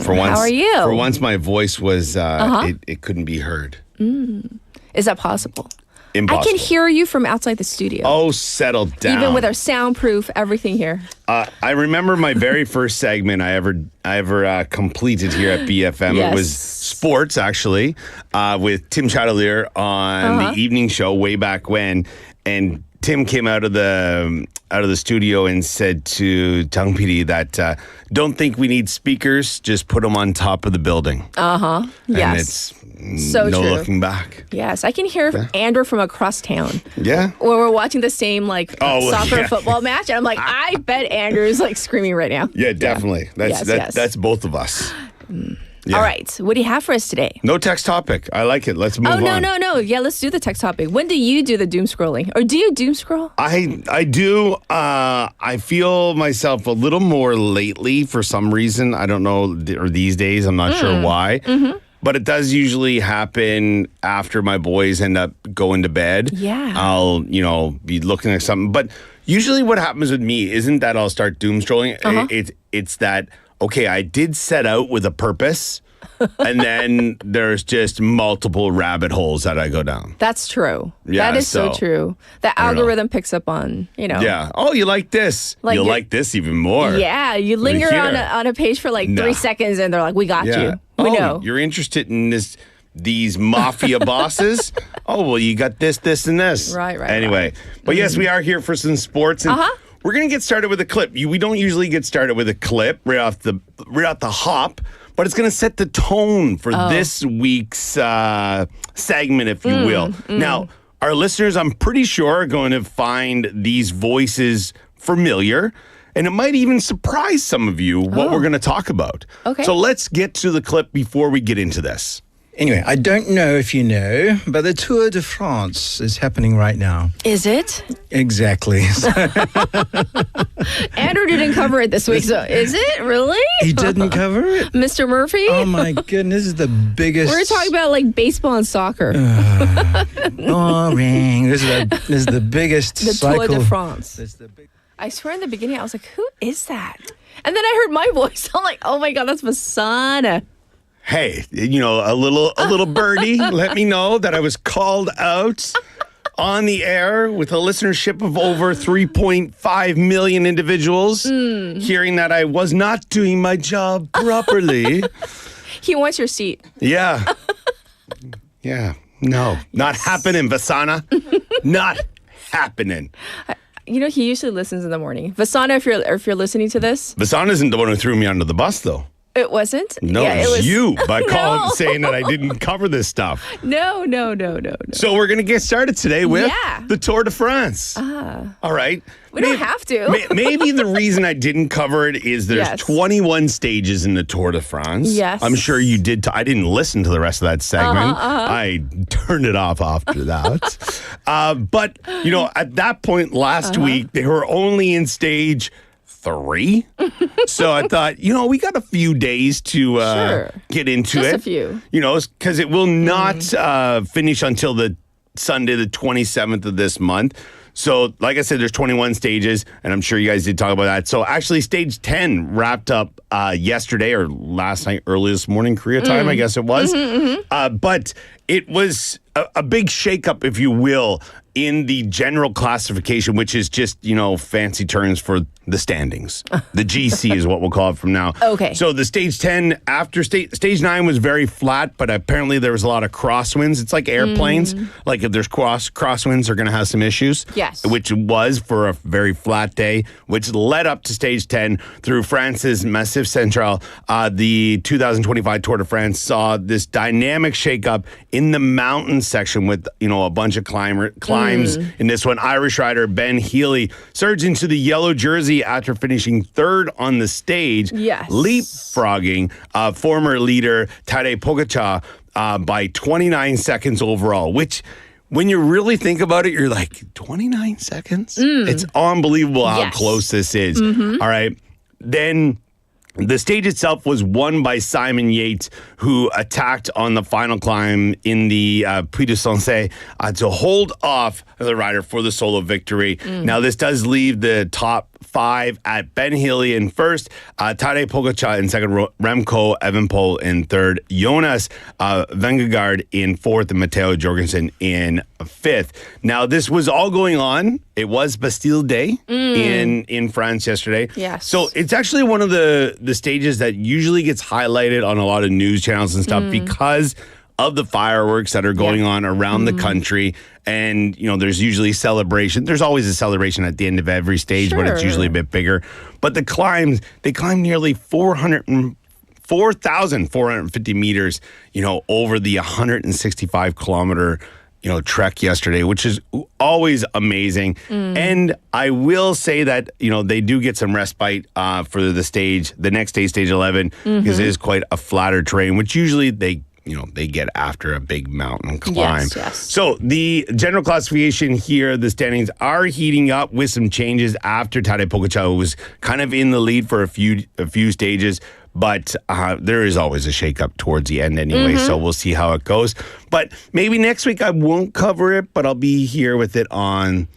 for once, how are you? For once, my voice was it couldn't be heard. Is that possible? Impossible. I can hear you from outside the studio. Oh, settle down. Even with our soundproof, everything here. I remember my very first segment I ever completed here at BFM. Yes. It was sports, actually, with Tim Chatelier on the evening show way back when, and Tim came out of the studio and said to Jang PD that don't think we need speakers, just put them on top of the building. Yes. And it's so no true. looking back. Yes, I can hear Andrew from across town. Yeah. When we're watching the same soccer football match, and I'm like, I bet Andrew's like screaming right now. Yeah, definitely. Yeah. That's both of us. Yeah. All right. What do you have for us today? No text topic. I like it. Let's move on. No. Yeah, let's do the text topic. When do you do the doom scrolling? Or do you doom scroll? I do. I feel myself a little more lately for some reason. I don't know, or these days. I'm not sure why. but it does usually happen after my boys end up going to bed. Yeah. I'll, be looking at something. But usually what happens with me isn't that I'll start doom scrolling. It's that, okay, I did set out with a purpose. And then there's just multiple rabbit holes that I go down. That's true. Yeah, that is so true. The algorithm picks up on, Yeah. Oh, you like this. You'll like this even more. Yeah. You linger on a page for like 3 seconds and they're like, we got you. We know. You're interested in these mafia bosses? Oh, well, you got this, and this. Right. Anyway, but yes, we are here for some sports. And we're going to get started with a clip. We don't usually get started with a clip right off the hop. But it's going to set the tone for this week's segment, if you will. Now, our listeners, I'm pretty sure, are going to find these voices familiar. And it might even surprise some of you what we're going to talk about. Okay. So let's get to the clip before we get into this. Anyway, I don't know if you know, but the Tour de France is happening right now. Is it? Exactly. Andrew didn't cover it this week, so is it really? He didn't cover it? Mr. Murphy? Oh my goodness, this is the biggest... We're talking about like baseball and soccer. Boring. This is the biggest cycle. The Tour de France. I swear in the beginning, I was like, who is that? And then I heard my voice. I'm like, oh my God, that's Busan. Hey, a little birdie let me know that I was called out on the air with a listenership of over 3.5 million individuals, hearing that I was not doing my job properly. He wants your seat. Yeah. Yeah. No, not happening, Vasana. Not happening. He usually listens in the morning. Vasana, if you're listening to this. Vasana isn't the one who threw me under the bus, though. It wasn't? No, yeah, it was you by calling No. saying that I didn't cover this stuff. No. So we're going to get started today with the Tour de France. All right. We don't have to. Maybe the reason I didn't cover it is there's 21 stages in the Tour de France. Yes. I'm sure you did. I didn't listen to the rest of that segment. I turned it off after that. But, at that point last week, they were only in stage 3. So I thought, we got a few days to get into Just it. a few. Because it will not finish until the Sunday, the 27th of this month. So, like I said, there's 21 stages, and I'm sure you guys did talk about that. So, actually, stage 10 wrapped up yesterday or last night, early this morning, Korea time, I guess it was. But it was a big shakeup, if you will, in the general classification, which is just, fancy terms for the standings. The GC is what we'll call it from now. Okay. So the stage 10 after stage 9 was very flat, but apparently there was a lot of crosswinds. It's like airplanes. Like if there's crosswinds, they're going to have some issues. Yes. Which was for a very flat day, which led up to stage 10 through France's Massif Central. The 2025 Tour de France saw this dynamic shakeup in the mountain section with, a bunch of climbs in this one. Irish rider Ben Healy surged into the yellow jersey after finishing 3rd on the stage, leapfrogging former leader Tadej Pogačar by 29 seconds overall, which when you really think about it, you're like, 29 seconds? It's unbelievable how close this is. All right. Then the stage itself was won by Simon Yates, who attacked on the final climb in the Puy de Sancerre to hold off the rider for the solo victory. Now, this does leave the top 5 at Ben Healy in first, Tadej Pogačar in second, Remco Evenepoel in third, Jonas Vingegaard in fourth, and Matteo Jorgensen in fifth. Now, this was all going on. It was Bastille Day in France yesterday. Yes. So it's actually one of the stages that usually gets highlighted on a lot of news channels and stuff because of the fireworks that are going on around the country. And, there's usually celebration. There's always a celebration at the end of every stage, but it's usually a bit bigger. But the climbs, they climb nearly 4,450 meters, over the 165 kilometer, trek yesterday, which is always amazing. And I will say that, they do get some respite for the next day, stage 11, because it is quite a flatter terrain, which usually they get after a big mountain climb. Yes. So the general classification here, the standings are heating up with some changes after Tadej Pogačar was kind of in the lead for a few stages. But there is always a shakeup towards the end anyway, so we'll see how it goes. But maybe next week I won't cover it, but I'll be here with it on,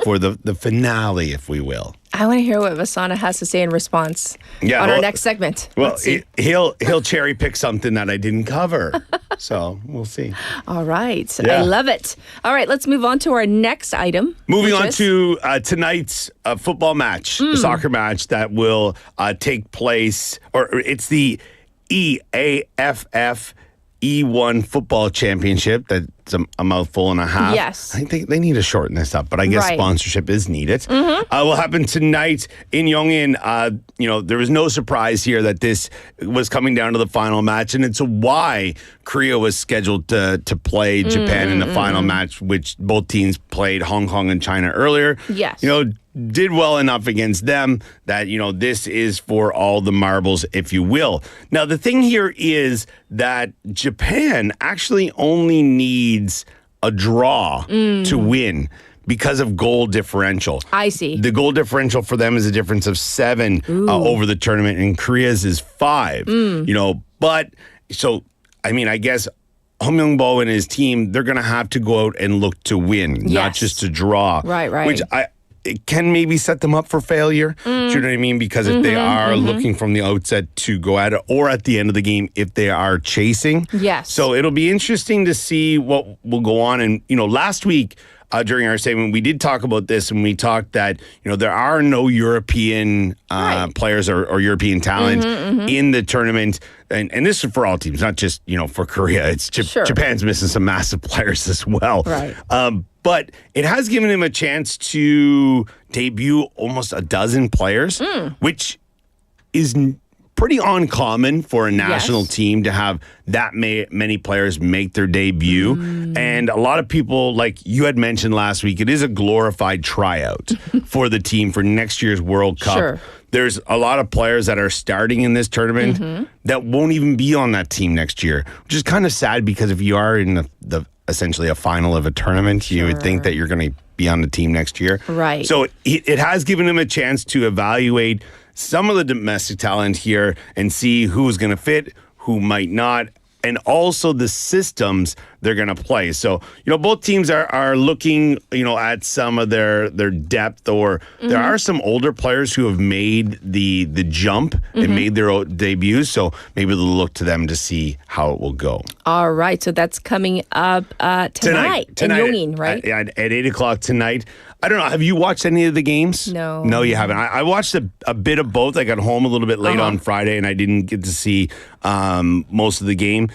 for the finale, if we will. I want to hear what Vasana has to say in response on our next segment. Well, he'll cherry pick something that I didn't cover. So we'll see. All right. Yeah. I love it. All right, let's move on to our next item. Moving on to tonight's football match, the soccer match that will take place, or it's the EAFF E1 football championship. That's a mouthful and a half. Yes. I think they need to shorten this up, but I guess sponsorship is needed. Will happen tonight in Yongin. There was no surprise here that this was coming down to the final match, and it's why Korea was scheduled to play Japan in the final match, which both teams played Hong Kong and China earlier. Yes. Did well enough against them that, this is for all the marbles, if you will. Now, the thing here is that Japan actually only needs a draw to win because of goal differential. I see. The goal differential for them is a difference of 7 over the tournament, and Korea's is 5. But so, I guess Hong Myung-bo and his team, they're going to have to go out and look to win, not just to draw. Right. Which it can maybe set them up for failure. Do you know what I mean? Because if they are looking from the outset to go at it, or at the end of the game, if they are chasing. Yes. So it'll be interesting to see what will go on. And, last week during our segment, we did talk about this, and we talked that, there are no European players or European talent in the tournament. And this is for all teams, not just, for Korea. It's Japan's missing some massive players as well. Right. But it has given him a chance to debut almost a dozen players, which is pretty uncommon for a national team to have that many players make their debut. And a lot of people, like you had mentioned last week, it is a glorified tryout for the team for next year's World Cup. Sure. There's a lot of players that are starting in this tournament that won't even be on that team next year, which is kind of sad, because if you are in the essentially a final of a tournament, you would think that you're going to be on the team next year. Right. So it has given him a chance to evaluate some of the domestic talent here and see who's going to fit, who might not, and also the systems they're going to play. So, both teams are looking, at some of their depth, or there are some older players who have made the jump and made their debuts. So maybe they'll look to them to see how it will go. All right. So that's coming up tonight in Yongin, right? At 8 o'clock tonight. I don't know. Have you watched any of the games? No. No, you haven't. I watched a bit of both. I got home a little bit late on Friday, and I didn't get to see most of the game.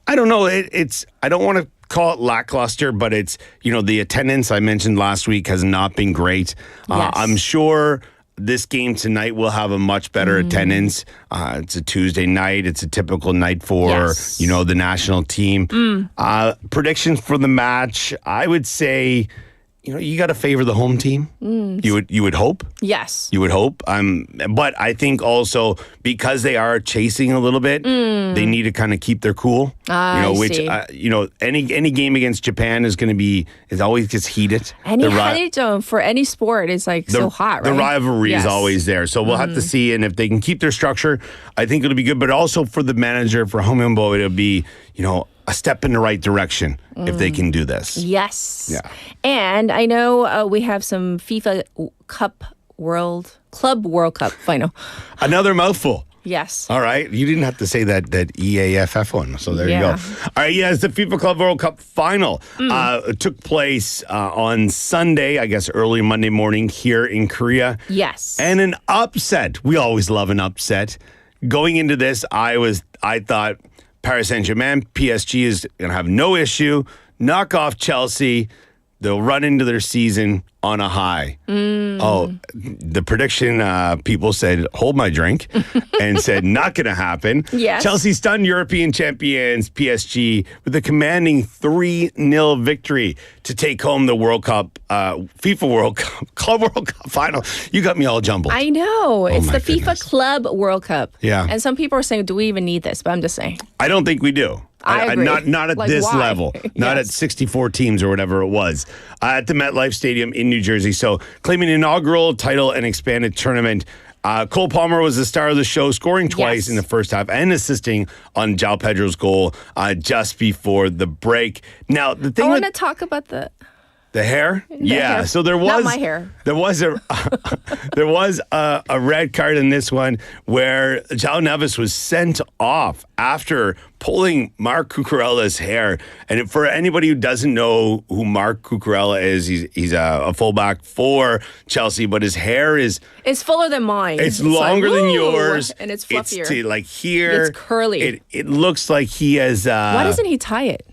I don't know. I don't want to call it lackluster, but it's, the attendance I mentioned last week has not been great. Yes. I'm sure this game tonight will have a much better attendance. It's a Tuesday night. It's a typical night for, the national team. Predictions for the match, I would say, you got to favor the home team. You would hope. Yes. You would hope. But I think also because they are chasing a little bit, they need to kind of keep their cool. Any game against Japan is always gets heated. For any sport is so hot, right? The rivalry is always there. So we'll have to see, and if they can keep their structure, I think it'll be good. But also for the manager, for Hong Myung-bo, it'll be, a step in the right direction if they can do this. Yes. Yeah. And I know we have some FIFA Club World Cup final. Another mouthful. Yes. All right. You didn't have to say that EAFF one. So there you go. All right. Yeah, it's the FIFA Club World Cup final. It took place on Sunday, I guess early Monday morning here in Korea. Yes. And an upset. We always love an upset. Going into this, I thought Paris Saint-Germain, PSG is going to have no issue. Knock off Chelsea. They'll run into their season on a high. Oh, the prediction people said, hold my drink, and said, not going to happen. Yes. Chelsea stunned European champions PSG with a commanding 3-0 victory to take home the World Cup, FIFA World Cup, Club World Cup final. You got me all jumbled. I know. It's the goodness. FIFA Club World Cup. Yeah. And some people are saying, do we even need this? But I'm just saying. I don't think we do. I agree. Not at this why? level. Not at 64 teams or whatever it was. At the MetLife Stadium in New Jersey. So claiming inaugural title and expanded tournament. Cole Palmer was the star of the show, scoring twice in the first half and assisting on João Pedro's goal just before the break. Now, the thing I want to talk about the hair. hair. So there was not my hair. There was a red card in this one where João Neves was sent off after pulling Mark Cucurella's hair. And for anybody who doesn't know who Mark Cucurella is, he's a fullback for Chelsea, but his hair is... It's fuller than mine. It's longer than yours. And it's fluffier. It's like here. It's curly. It looks like he has... Why doesn't he tie it?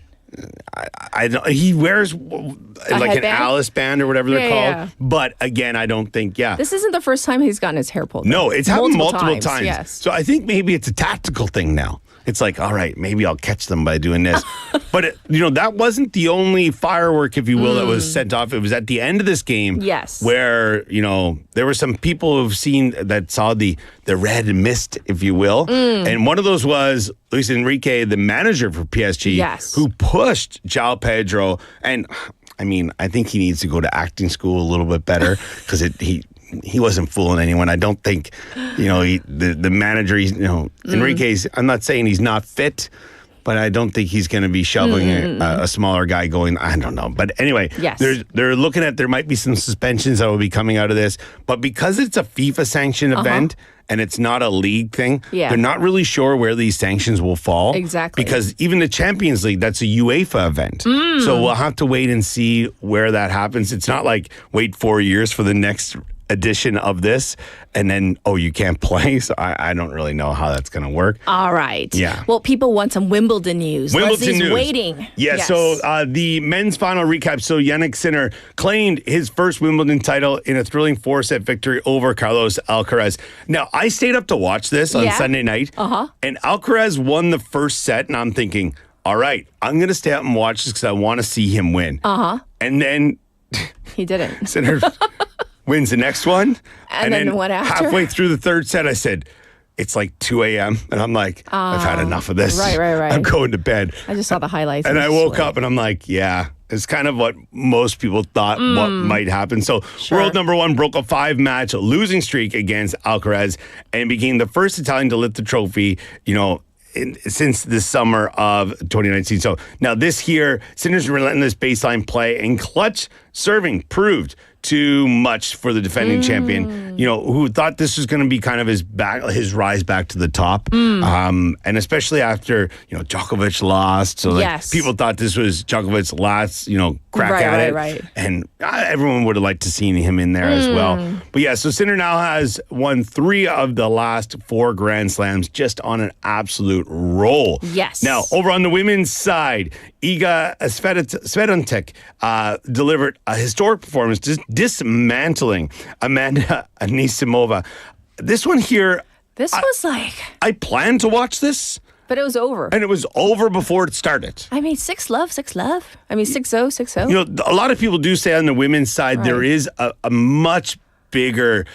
I don't. He wears like headband? an Alice band or whatever they're called. Yeah. But again, I don't think. Yeah, this isn't the first time he's gotten his hair pulled. No, it's happened multiple times. Yes. So I think maybe it's a tactical thing now. It's like, all right, maybe I'll catch them by doing this. But, that wasn't the only firework, if you will, that was sent off. It was at the end of this game. Yes. Where, there were some people that saw the red mist, if you will. And one of those was Luis Enrique, the manager for PSG, who pushed João Pedro. And, I think he needs to go to acting school a little bit better because he wasn't fooling anyone. I don't think, the manager, Enrique's, I'm not saying he's not fit, but I don't think he's going to be shoving a smaller guy going, I don't know. But anyway, they're looking at, there might be some suspensions that will be coming out of this. But because it's a FIFA sanctioned event and it's not a league thing, they're not really sure where these sanctions will fall. Exactly. Because even the Champions League, that's a UEFA event. So we'll have to wait and see where that happens. It's not like wait 4 years for the next edition of this and then you can't play. So I don't really know how that's going to work. All right. Yeah. Well, people want some Wimbledon news. Wimbledon news. Waiting. Yeah. Yes. So the men's final recap. So Yannick Sinner claimed his first Wimbledon title in a thrilling 4-set victory over Carlos Alcaraz. Now I stayed up to watch this on Sunday night and Alcaraz won the first set and I'm thinking, all right, I'm going to stay up and watch this because I want to see him win. And then he didn't. Sinner wins the next one. And then what after? Halfway through the third set, I said, it's like 2 a.m. And I'm like, I've had enough of this. Right. I'm going to bed. I just saw the highlights. And I woke up and I'm like, yeah, it's kind of what most people thought what might happen. So world number one broke a 5-match losing streak against Alcaraz and became the first Italian to lift the trophy, since the summer of 2019. So now this here, Sinner's relentless baseline play and clutch serving proved too much for the defending champion, who thought this was going to be kind of his rise back to the top. And especially after, Djokovic lost. So people thought this was Djokovic's last, crack at it. Right. And everyone would have liked to see him in there as well. But yeah, so Sinner now has won 3 of the last 4 Grand Slams, just on an absolute roll. Yes. Now, over on the women's side, Iga Swiatek delivered a historic performance, just dismantling Amanda Anisimova. This one here... This was like... I planned to watch this. But it was over. And it was over before it started. 6-love. 6-0. A lot of people do say on the women's side, there is a much bigger,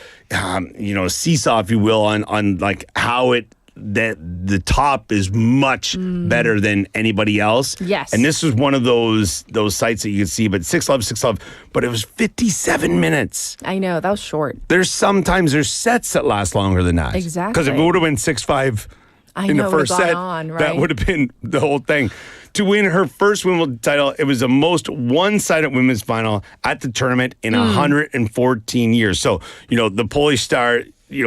seesaw, if you will, on like how that the top is much better than anybody else. Yes. And this was one of those sites that you could see, but 6-love, but it was 57 minutes. I know, that was short. There's sets that last longer than that. Exactly. Because if it would have been 6-5 in the first set, that would have been the whole thing. To win her first Wimbledon title, it was the most one-sided women's final at the tournament in 114 years. So, the Polish star,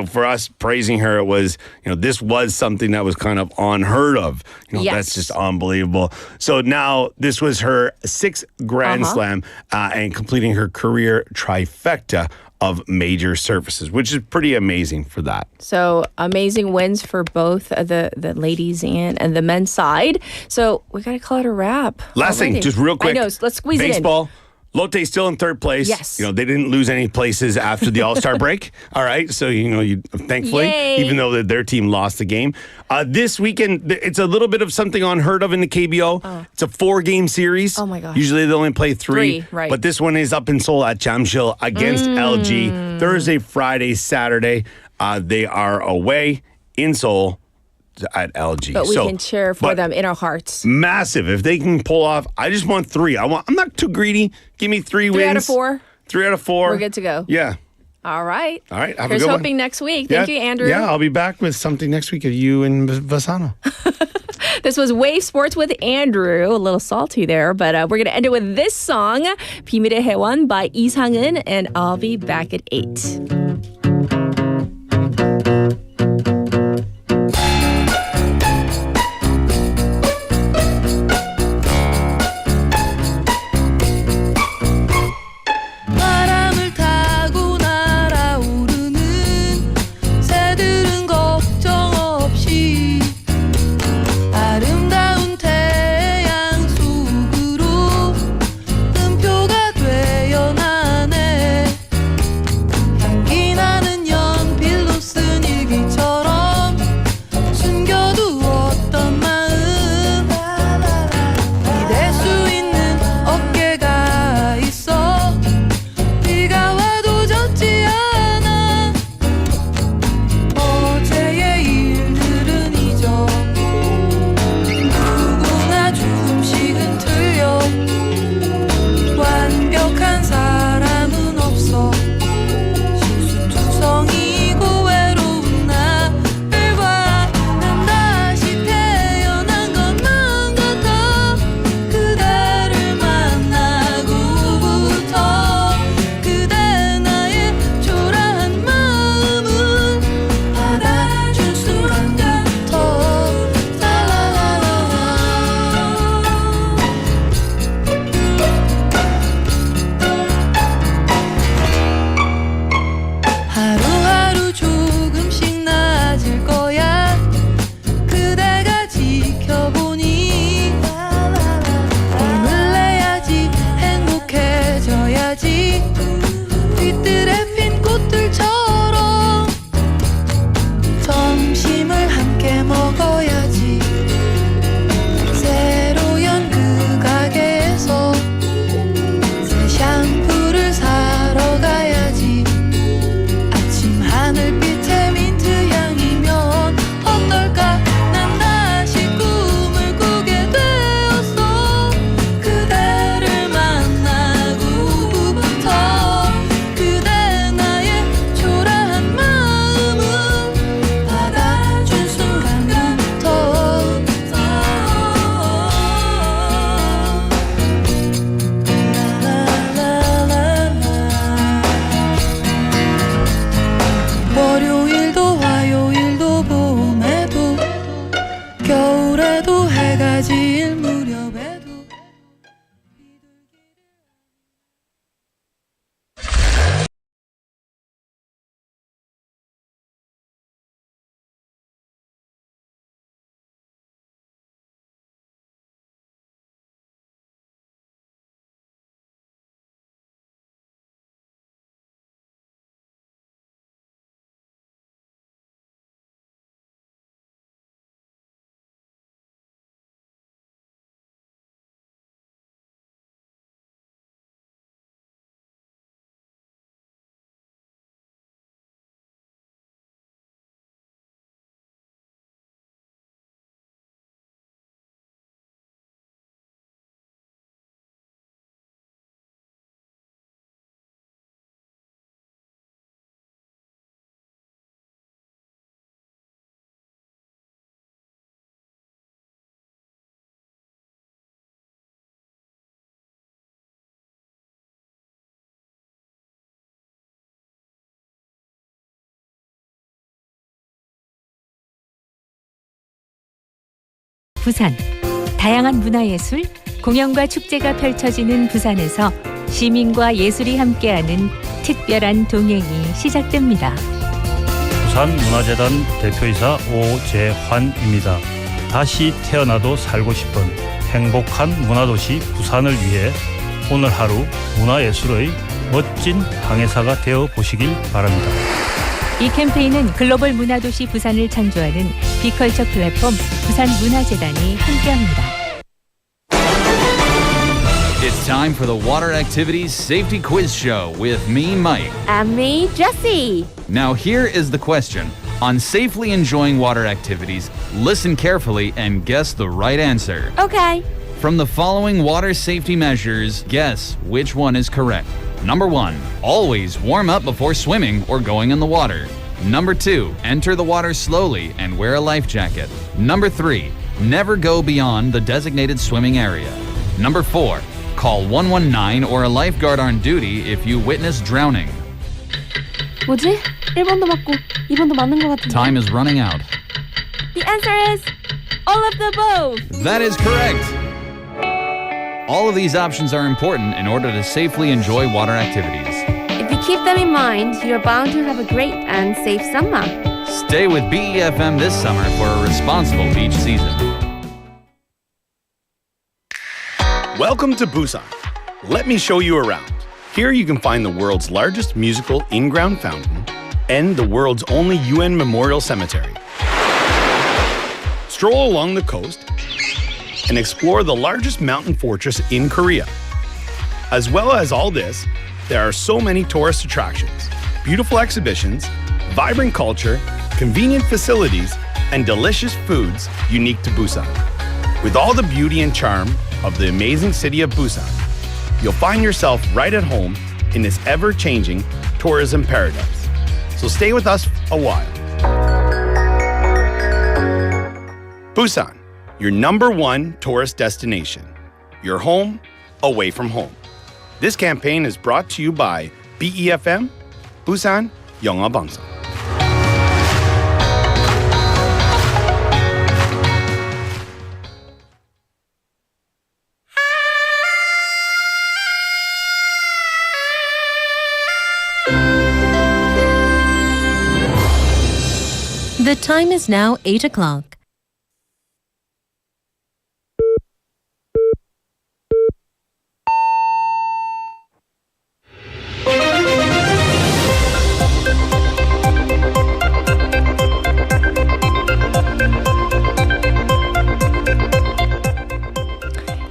for us praising her, it was, this was something that was kind of unheard of. That's just unbelievable. So now this was her 6th Grand Slam and completing her career trifecta of major surfaces, which is pretty amazing for that. So amazing wins for both the ladies and the men's side. So we got to call it a wrap. Last thing, just real quick. I know, let's squeeze Baseball. it in. Lotte's still in 3rd place. Yes. They didn't lose any places after the All-Star break. All right. So, thankfully, even though their team lost the game. This weekend, it's a little bit of something unheard of in the KBO. It's a 4-game series. Oh, my gosh. Usually they only play 3. Right. But this one is up in Seoul at Jamsil against LG. Thursday, Friday, Saturday. They are away in Seoul at LG. But we can cheer for them in our hearts. Massive. If they can pull off, I just want 3. I'm not too greedy. Give me 3 wins. 3 out of 4? 3 out of 4. We're good to go. Yeah. All right. All right. Have Here's a good hoping one. next week. Thank you, Andrew. Yeah, I'll be back with something next week of you and Vasano. This was Wave Sports with Andrew. A little salty there, but we're going to end it with this song, 비밀의 해원 by 이상은, and I'll be back at 8. 바람을 타고 날아오르는 새들은 걱정 없이 아름다운 태양 속으로 흠표가 되어 나네. 향기 나는 연필로 쓴 일기처럼 숨겨두었던 마음 기댈 수 있는 어깨가 있어. 비가 와도 젖지 않아. 어제의 일들은 잊어. 누구나 조금씩은 틀려. 완벽한 사람은 없어. 실수투성이고 외로운 나를 봐. 난 다시 태어난 것만 같아. 그대를 만나고부터 그대 나의 초라한 마음을 받아준 순간 같아. 라라라라라. 하루하루 조금씩 나아질 거야. 그대가 지켜보니 힘을 내야지. 행복해져야지. 뒤뜰에 핀 꽃들처럼 점심을 함께 먹어야지. 새로 연 그 가게에서 새 샴푸를 사러 가야지. 아침 하늘빛의 민트 향이면 어떨까. 난 다시 꿈을 꾸게 되었어. 그대를 만나고부터 그대 나의 초라한 마음을 받아준 순간부터 월요일도 화요일도 봄에도 겨울에도 해가 질 무렵에도 부산. 다양한 문화예술, 공연과 축제가 펼쳐지는 부산에서 시민과 예술이 함께하는 특별한 동행이 시작됩니다. 부산문화재단 대표이사 오재환입니다. 다시 태어나도 살고 싶은 행복한 문화도시 부산을 위해 오늘 하루 문화예술의 멋진 항해사가 되어 보시길 바랍니다. 이 캠페인은 글로벌 문화도시 부산을 창조하는 비컬처 플랫폼 부산문화재단이 함께합니다. It's time for the Water Activities Safety Quiz Show with me, Mike. And me, Jessie. Now here is the question. On safely enjoying water activities, listen carefully and guess the right answer. Okay. From the following water safety measures, guess which one is correct. Number 1. Always warm up before swimming or going in the water. Number 2. Enter the water slowly and wear a life jacket. Number 3. Never go beyond the designated swimming area. Number 4. Call 119 or a lifeguard on duty if you witness drowning. 뭐지? 1번도 맞고 2번도 맞는 것 같은데. Time is running out. The answer is all of the above. That is correct. All of these options are important in order to safely enjoy water activities. If you keep them in mind, you're bound to have a great and safe summer. Stay with BEFM this summer for a responsible beach season. Welcome to Busan. Let me show you around. Here you can find the world's largest musical in-ground fountain and the world's only UN memorial cemetery. Stroll along the coast and explore the largest mountain fortress in Korea. As well as all this, there are so many tourist attractions, beautiful exhibitions, vibrant culture, convenient facilities, and delicious foods unique to Busan. With all the beauty and charm of the amazing city of Busan, you'll find yourself right at home in this ever-changing tourism paradise. So stay with us a while. Busan, your number one tourist destination. Your home, away from home. This campaign is brought to you by BEFM, Busan 영어방송. The time is now 8 o'clock.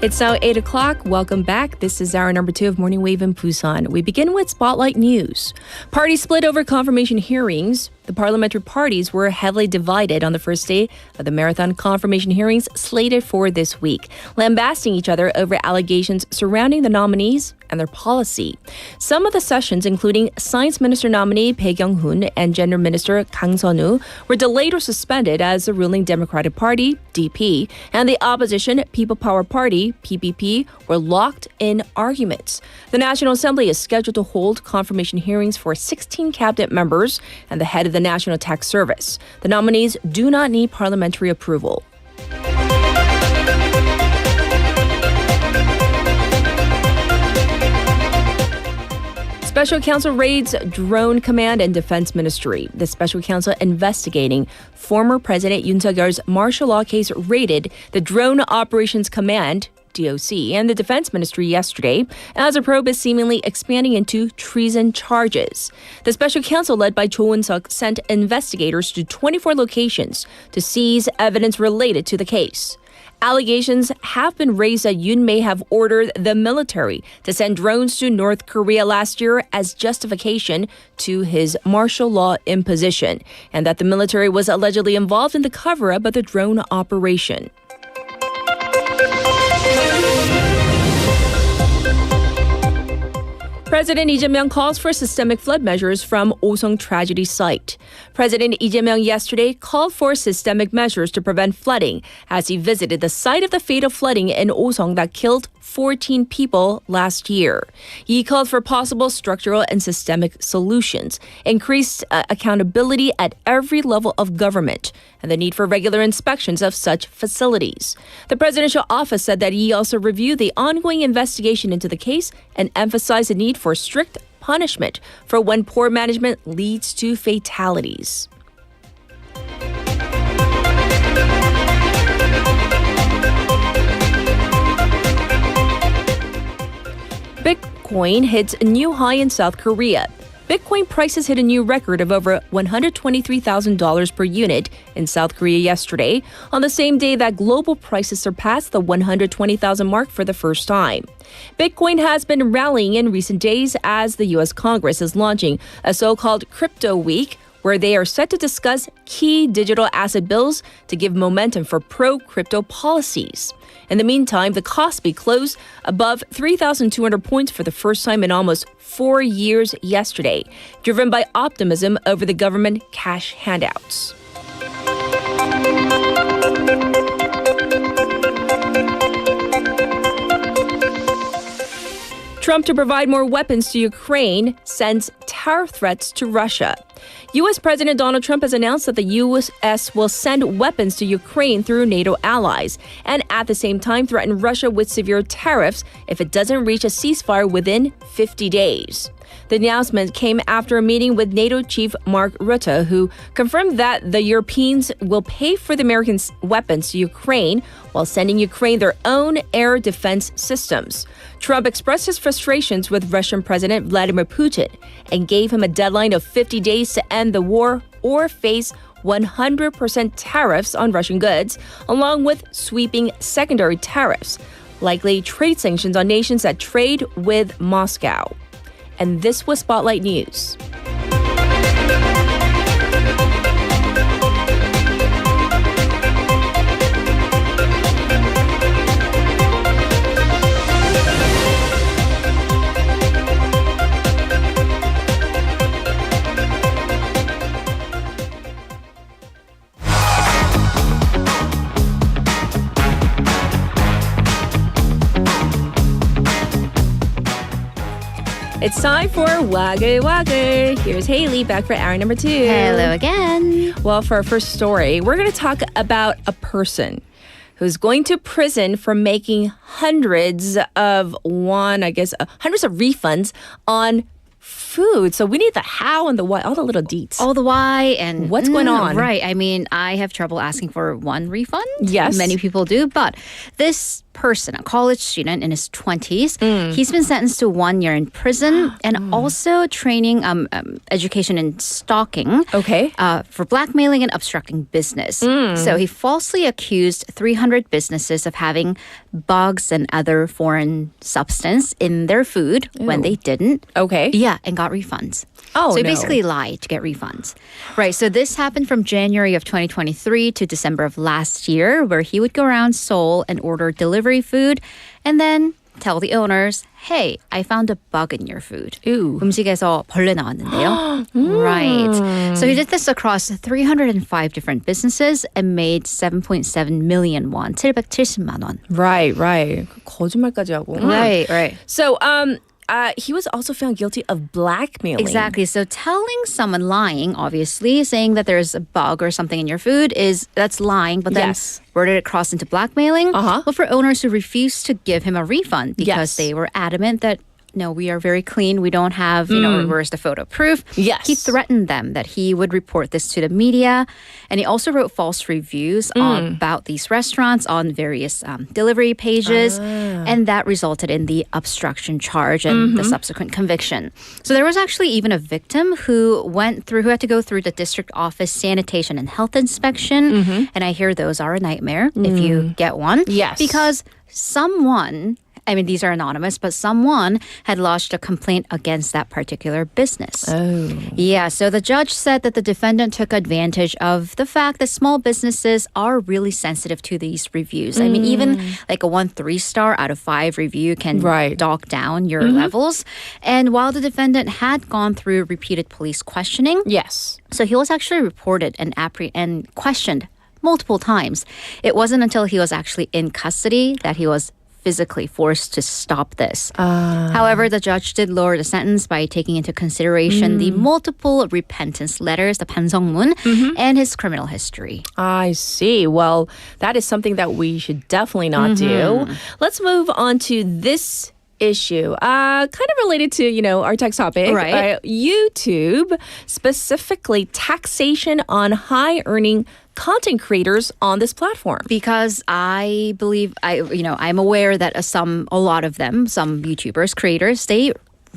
It's now 8 o'clock. Welcome back. This is hour number 2 of Morning Wave in Busan. We begin with Spotlight News. Party split over confirmation hearings. The parliamentary parties were heavily divided on the first day of the marathon confirmation hearings slated for this week, lambasting each other over allegations surrounding the nominees and their policy. Some of the sessions, including Science Minister nominee Bae Kyung-hoon and Gender Minister Kang Sun-woo, were delayed or suspended as the ruling Democratic Party, DP, and the opposition People Power Party, PPP, were locked in arguments. The National Assembly is scheduled to hold confirmation hearings for 16 cabinet members and the head of the National Tax Service. The nominees do not need parliamentary approval. Special Counsel raids Drone Command and Defense Ministry. The Special Counsel investigating former President Yoon Suk-yeol's martial law case raided the Drone Operations Command, DOC, and the Defense Ministry yesterday, as a probe is seemingly expanding into treason charges. The Special Counsel, led by Cho Won-suk, sent investigators to 24 locations to seize evidence related to the case. Allegations have been raised that Yoon may have ordered the military to send drones to North Korea last year as justification to his martial law imposition, and that the military was allegedly involved in the cover-up of the drone operation. President Lee Jae-myung calls for systemic flood measures from Osung tragedy site. President Lee Jae-myung yesterday called for systemic measures to prevent flooding as he visited the site of the fatal flooding in Osung that killed 14 people last year. He called for possible structural and systemic solutions, increased accountability at every level of government, and the need for regular inspections of such facilities. The presidential office said that he also reviewed the ongoing investigation into the case and emphasized the need for strict punishment for when poor management leads to fatalities. Bitcoin hits a new high in South Korea. Bitcoin prices hit a new record of over $123,000 per unit in South Korea yesterday, on the same day that global prices surpassed the 120,000 mark for the first time. Bitcoin has been rallying in recent days as the U.S. Congress is launching a so-called Crypto Week, where they are set to discuss key digital asset bills to give momentum for pro-crypto policies. In the meantime, the Kospi closed above 3,200 points for the first time in almost 4 years yesterday, driven by optimism over the government cash handouts. Trump to provide more weapons to Ukraine sends tariff threats to Russia. U.S. President Donald Trump has announced that the U.S. will send weapons to Ukraine through NATO allies and at the same time threaten Russia with severe tariffs if it doesn't reach a ceasefire within 50 days. The announcement came after a meeting with NATO chief Mark Rutte, who confirmed that the Europeans will pay for the American weapons to Ukraine while sending Ukraine their own air defense systems. Trump expressed his frustrations with Russian President Vladimir Putin and gave him a deadline of 50 days to end the war or face 100% tariffs on Russian goods, along with sweeping secondary tariffs, likely trade sanctions on nations that trade with Moscow. And this was Spotlight News. It's time for Waggle Waggle. Here's Haley back for hour number 2. Hello again. Well, for our first story, we're going to talk about a person who's going to prison for making hundreds of refunds on food. So we need the how and the why, all the little deets. All the why and what's going on. Right. I mean, I have trouble asking for one refund. Yes. Many people do. But this person, a college student in his 20s, he's been sentenced to 1 year in prison and also training education in stalking for blackmailing and obstructing business. So he falsely accused 300 businesses of having bugs and other foreign substance in their food when they didn't. Yeah, and got refunds. So he basically lied to get refunds. Right, so this happened from January of 2023 to December of last year, where he would go around Seoul and order delivery food and then tell the owners, hey, I found a bug in your food. 음식에서 벌레 나왔는데요. Right. So he did this across 305 different businesses and made 7.7 million won, 770만 원. Right. 거짓말까지 하고. Right. So, he was also found guilty of blackmailing. Exactly. So telling someone, lying, obviously, saying that there's a bug or something in your food that's lying. But then where did it cross into blackmailing? Well, for owners who refused to give him a refund because they were adamant that, no, we are very clean. We don't have, where's the photo proof? Yes. He threatened them that he would report this to the media. And he also wrote false reviews about these restaurants on various delivery pages. And that resulted in the obstruction charge and the subsequent conviction. So there was actually even a victim who had to go through the district office sanitation and health inspection. And I hear those are a nightmare if you get one. Yes. Because someone, I mean, these are anonymous, but someone had lodged a complaint against that particular business. Yeah, so the judge said that the defendant took advantage of the fact that small businesses are really sensitive to these reviews. I mean, even like a 3-star out of 5 review can dock down your levels. And while the defendant had gone through repeated police questioning, so he was actually reported and questioned multiple times. It wasn't until he was actually in custody that he was physically forced to stop this. However, the judge did lower the sentence by taking into consideration the multiple repentance letters, the 반성문, and his criminal history. I see. Well, that is something that we should definitely not do. Let's move on to this issue, kind of related to, our text topic. Right. YouTube, specifically taxation on high-earning content creators on this platform. Because I believe, I'm aware that a lot of them, some YouTubers, creators, they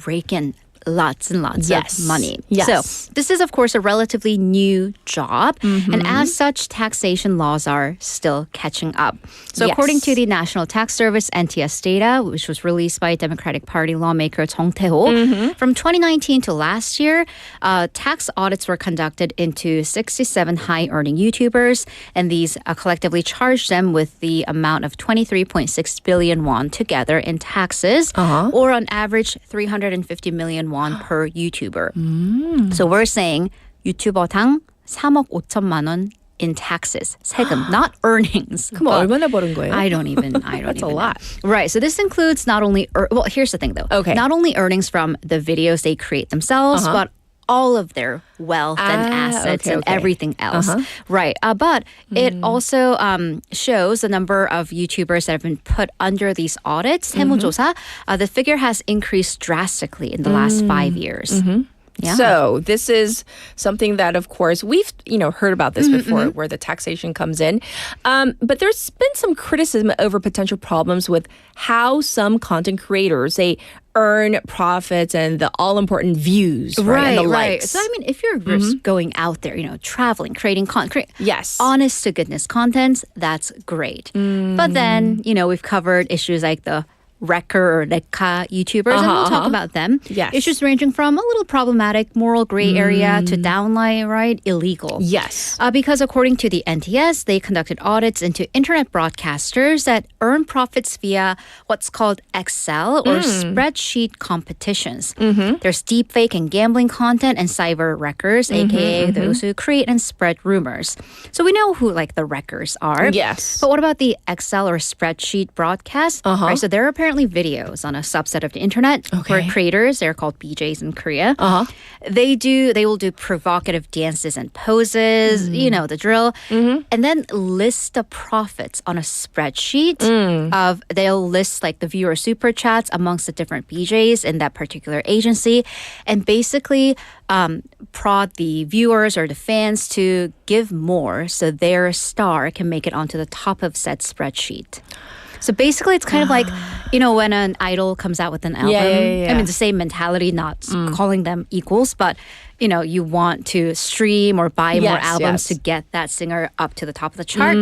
rake in lots and lots of money. Yes. So this is, of course, a relatively new job. Mm-hmm. And as such, taxation laws are still catching up. So according to the National Tax Service NTS data, which was released by Democratic Party lawmaker Jung Tae-ho, from 2019 to last year, tax audits were conducted into 67 high-earning YouTubers, and these collectively charged them with the amount of 23.6 billion won together in taxes, or on average 350 million won per YouTuber. So we're saying 유튜버당 3억 5천만 원 in taxes, 세금, not earnings. 그럼 얼마나 버는 거예요? I don't even That's a lot. know. Right. So this includes not only, well, here's the thing though. Okay. Not only earnings from the videos they create themselves, but all of their wealth and assets and everything else. Right. But it also shows the number of YouTubers that have been put under these audits. 세무조사, the figure has increased drastically in the last 5 years. Yeah. So this is something that, of course, we've heard about this before, where the taxation comes in. But there's been some criticism over potential problems with how some content creators they earn profits and the all-important views, right? And the likes. So I mean, if you're just going out there, traveling, creating content, yes, honest to goodness content, that's great. But then, we've covered issues like the wrecker or Rekka YouTubers, and we'll talk about them. Yes. Issues ranging from a little problematic moral gray area to downright illegal. Yes. Because according to the NTS, they conducted audits into internet broadcasters that earn profits via what's called Excel or spreadsheet competitions. There's deepfake and gambling content and cyber wreckers, aka those who create and spread rumors. So we know who the wreckers are. Yes. But what about the Excel or spreadsheet broadcast? Right, so there are apparently videos on a subset of the internet where creators, they're called BJs in Korea, they will do provocative dances and poses, the drill, and then list the profits on a spreadsheet they'll list the viewer super chats amongst the different BJs in that particular agency, and basically prod the viewers or the fans to give more so their star can make it onto the top of said spreadsheet. So basically, it's kind of like, when an idol comes out with an album. Yeah. I mean, the same mentality, not calling them equals, but, you want to stream or buy more albums to get that singer up to the top of the chart.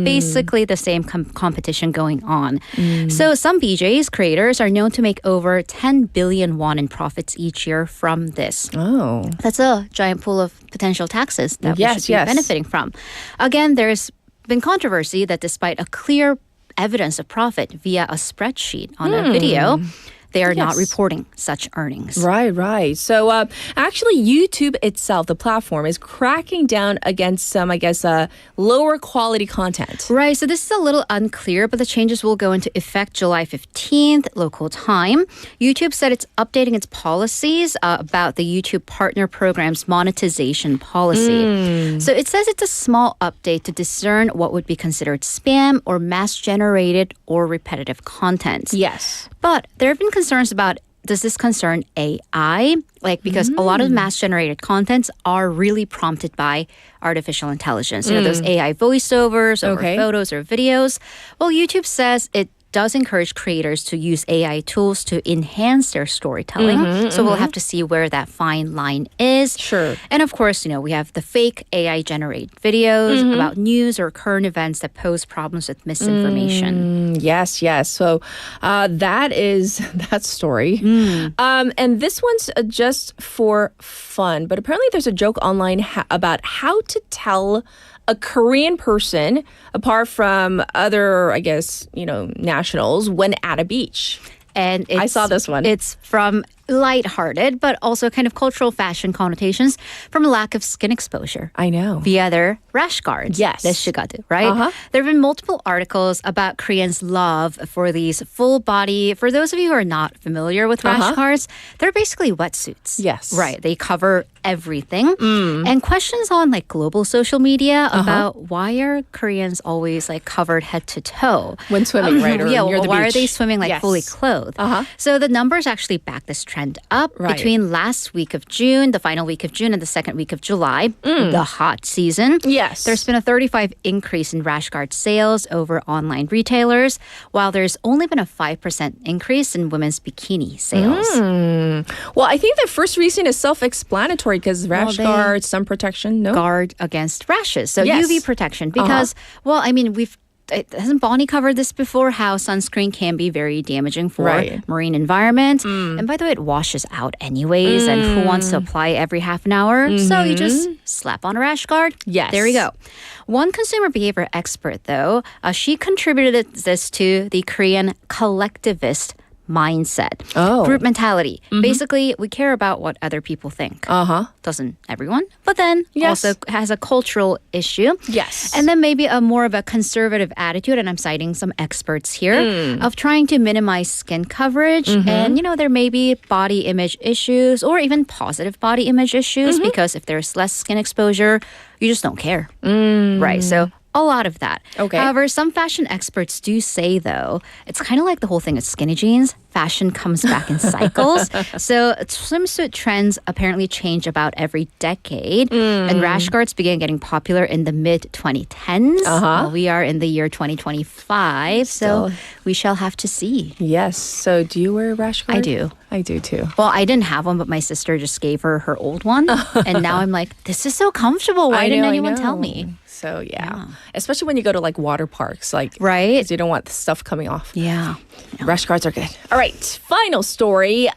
Basically, the same competition going on. So some BJs, creators, are known to make over 10 billion won in profits each year from this. Oh. That's a giant pool of potential taxes that we should be benefiting from. Again, there's been controversy that despite a clear evidence of profit via a spreadsheet on a video, they are not reporting such earnings. Right. So actually, YouTube itself, the platform, is cracking down against some, lower quality content. Right. So this is a little unclear, but the changes will go into effect July 15th, local time. YouTube said it's updating its policies about the YouTube Partner Program's monetization policy. So it says it's a small update to discern what would be considered spam or mass-generated or repetitive content. Yes. But there have been concerns about, does this concern AI? Because a lot of mass-generated contents are really prompted by artificial intelligence. Those AI voiceovers or photos or videos. Well, YouTube says it does encourage creators to use AI tools to enhance their storytelling. So we'll have to see where that fine line is. Sure. And of course, we have the fake AI-generated videos about news or current events that pose problems with misinformation. Yes. So that is that story. And this one's just for fun, but apparently there's a joke online about how to tell a Korean person, apart from other, nationals, when at a beach. And I saw this one. It's from lighthearted, but also kind of cultural fashion connotations from a lack of skin exposure. I know. Via their rash guards. Yes. 래쉬가드, right? There have been multiple articles about Koreans' love for these full body. For those of you who are not familiar with rash guards, they're basically wetsuits. Yes. Right. They cover everything. And questions on global social media about why are Koreans always covered head to toe when swimming, right? Or near the why beach. are they swimming fully clothed? So the numbers actually back this trend up. Right. Between last week of June, the final week of June, and the second week of July, the hot season. Yes. There's been a 35% increase in rash guard sales over online retailers, while there's only been a 5% increase in women's bikini sales. Well, I think the first reason is self-explanatory because rash guard, sun protection, no? Guard against rashes. So Yes. UV protection. Because, well, I mean, hasn't Bonnie covered this before? How sunscreen can be very damaging for marine environment. And by the way, it washes out anyways. And who wants to apply every half an hour? So you just slap on a rash guard. Yes. There we go. One consumer behavior expert, though, she contributed this to the Korean collectivist mindset. Group mentality. Basically, we care about what other people think. Doesn't everyone? But then also has a cultural issue. Yes. And then maybe a more of a conservative attitude, and I'm citing some experts here, of trying to minimize skin coverage. And, there may be body image issues or even positive body image issues because if there's less skin exposure, you just don't care. Right. So a lot of that. Okay. However, some fashion experts do say, though, it's kind of like the whole thing of skinny jeans. Fashion comes back in cycles. So swimsuit trends apparently change about every decade. And rash guards began getting popular in the mid-2010s. Well, we are in the year 2025, so we shall have to see. Yes. So do you wear a rash guard? I do. I do too. Well, I didn't have one, but my sister just gave her old one. And now I'm like, this is so comfortable. Why didn't anyone tell me? So, yeah. Especially when you go to like water parks. Like, right? Because you don't want the stuff coming off. Yeah. Rash guards are good. All right. Final story.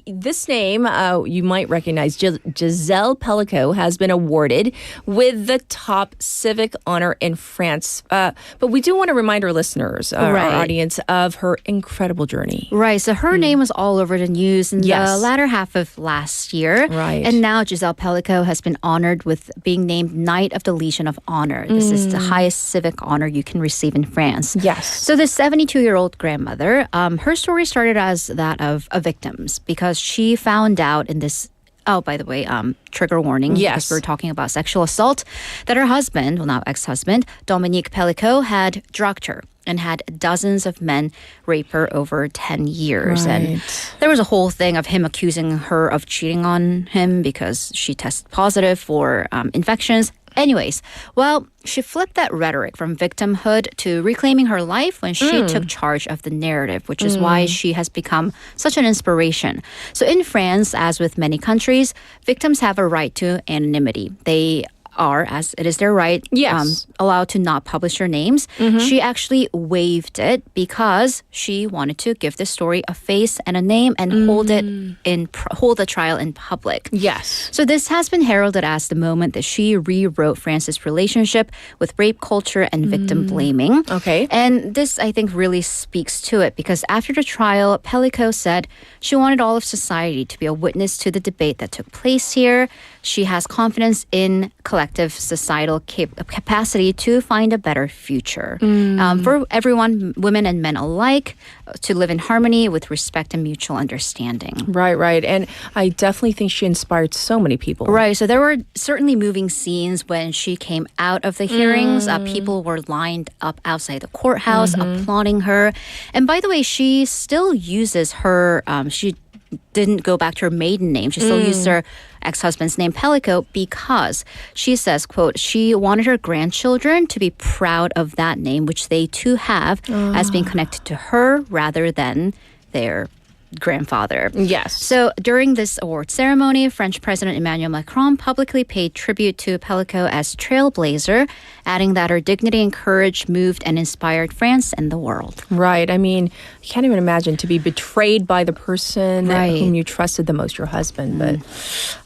This name you might recognize. Giselle Pellico has been awarded with the top civic honor in France. But we do want to remind our listeners, our audience, of her incredible journey. Right. So her name was all over the news in the latter half of last year. Right. And now Giselle Pellico has been honored with being named Knight of the Legion of Honor. This is the highest civic honor you can receive in France. Yes. So this 72-year-old grandmother, her story started as that of a victim's because she found out in this. Oh, by the way, trigger warning. Yes. Because we're talking about sexual assault, that her husband, well, now ex-husband, Dominique Pellico, had drugged her and had dozens of men rape her over 10 years. Right. And there was a whole thing of him accusing her of cheating on him because she tested positive for infections. Anyways, well, she flipped that rhetoric from victimhood to reclaiming her life when she took charge of the narrative, which is why she has become such an inspiration. So in France, as with many countries, victims have a right to anonymity. They are, as it is their right, allowed to not publish their names. She actually waived it because she wanted to give this story a face and a name and hold the trial in public. Yes. So this has been heralded as the moment that she rewrote France's relationship with rape culture and victim blaming. Okay. And this, I think, really speaks to it because after the trial, Pellico said she wanted all of society to be a witness to the debate that took place here. She has confidence in collective societal capacity to find a better future for everyone, women and men alike, to live in harmony with respect and mutual understanding. Right. And I definitely think she inspired so many people. Right. So there were certainly moving scenes when she came out of the hearings. People were lined up outside the courthouse applauding her. And by the way, she still uses her, she didn't go back to her maiden name. She still used her ex-husband's name, Pellico, because she says, quote, she wanted her grandchildren to be proud of that name, which they too have, as being connected to her rather than their grandfather. Yes. So during this award ceremony, French President Emmanuel Macron publicly paid tribute to Pellico as trailblazer, adding that her dignity and courage moved and inspired France and the world. Right. I mean, you can't even imagine to be betrayed by the person whom you trusted the most, your husband. But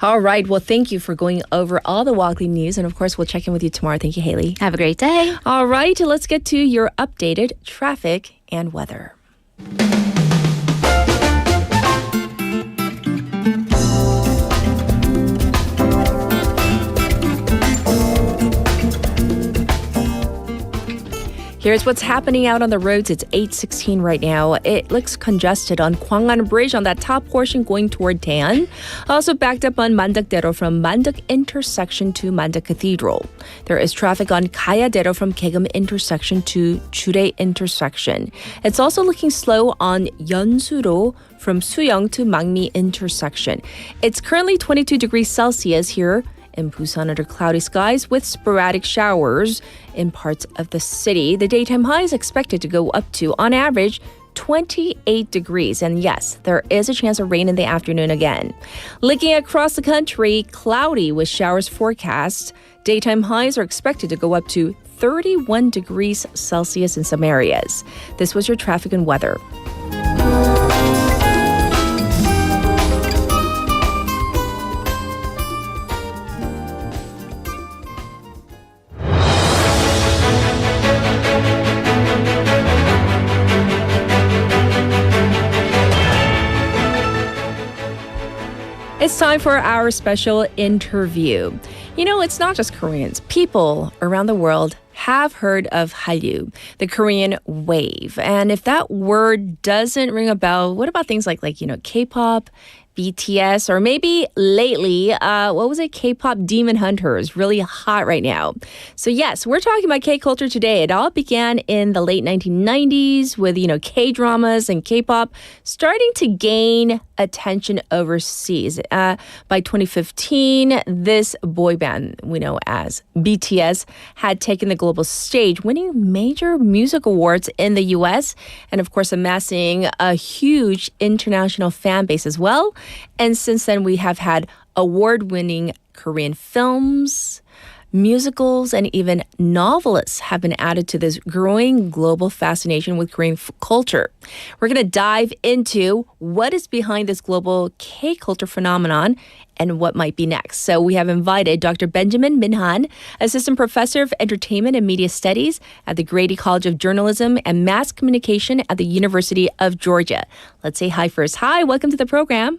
all right. Well, thank you for going over all the Wagley news. And of course, we'll check in with you tomorrow. Thank you, Haley. Have a great day. All right. Let's get to your updated traffic and weather. Here's what's happening out on the roads. It's 8:16 right now. It looks congested on Gwangan Bridge on that top portion going toward Daean. Also backed up on Mandakdero from Mandak intersection to Mandak Cathedral. There is traffic on Kayadero from Kegum intersection to Chure intersection. It's also looking slow on Yeonsuro from Suyong to Mangmi intersection. It's currently 22 degrees Celsius here in Busan under cloudy skies with sporadic showers in parts of the city. The daytime high is expected to go up to, on average, 28 degrees. And yes, there is a chance of rain in the afternoon again. Looking across the country, cloudy with showers forecast. Daytime highs are expected to go up to 31 degrees Celsius in some areas. This was your traffic and weather. It's time for our special interview. You know, it's not just Koreans. People around the world have heard of Hallyu, the Korean wave. And if that word doesn't ring a bell, what about things like K-pop, BTS, or maybe lately, what was it? K-pop Demon Hunters, really hot right now. So yes, we're talking about K-culture today. It all began in the late 1990s with, K-dramas and K-pop starting to gain attention overseas. By 2015, this boy band we know as BTS had taken the global stage, winning major music awards in the US and, of course, amassing a huge international fan base as well. And since then, we have had award-winning Korean films, musicals, and even novelists have been added to this growing global fascination with Korean culture. We're going to dive into what is behind this global K-culture phenomenon and what might be next. So we have invited Dr. Benjamin Minhan, Assistant Professor of Entertainment and Media Studies at the Grady College of Journalism and Mass Communication at the University of Georgia. Let's say hi first. Hi, welcome to the program.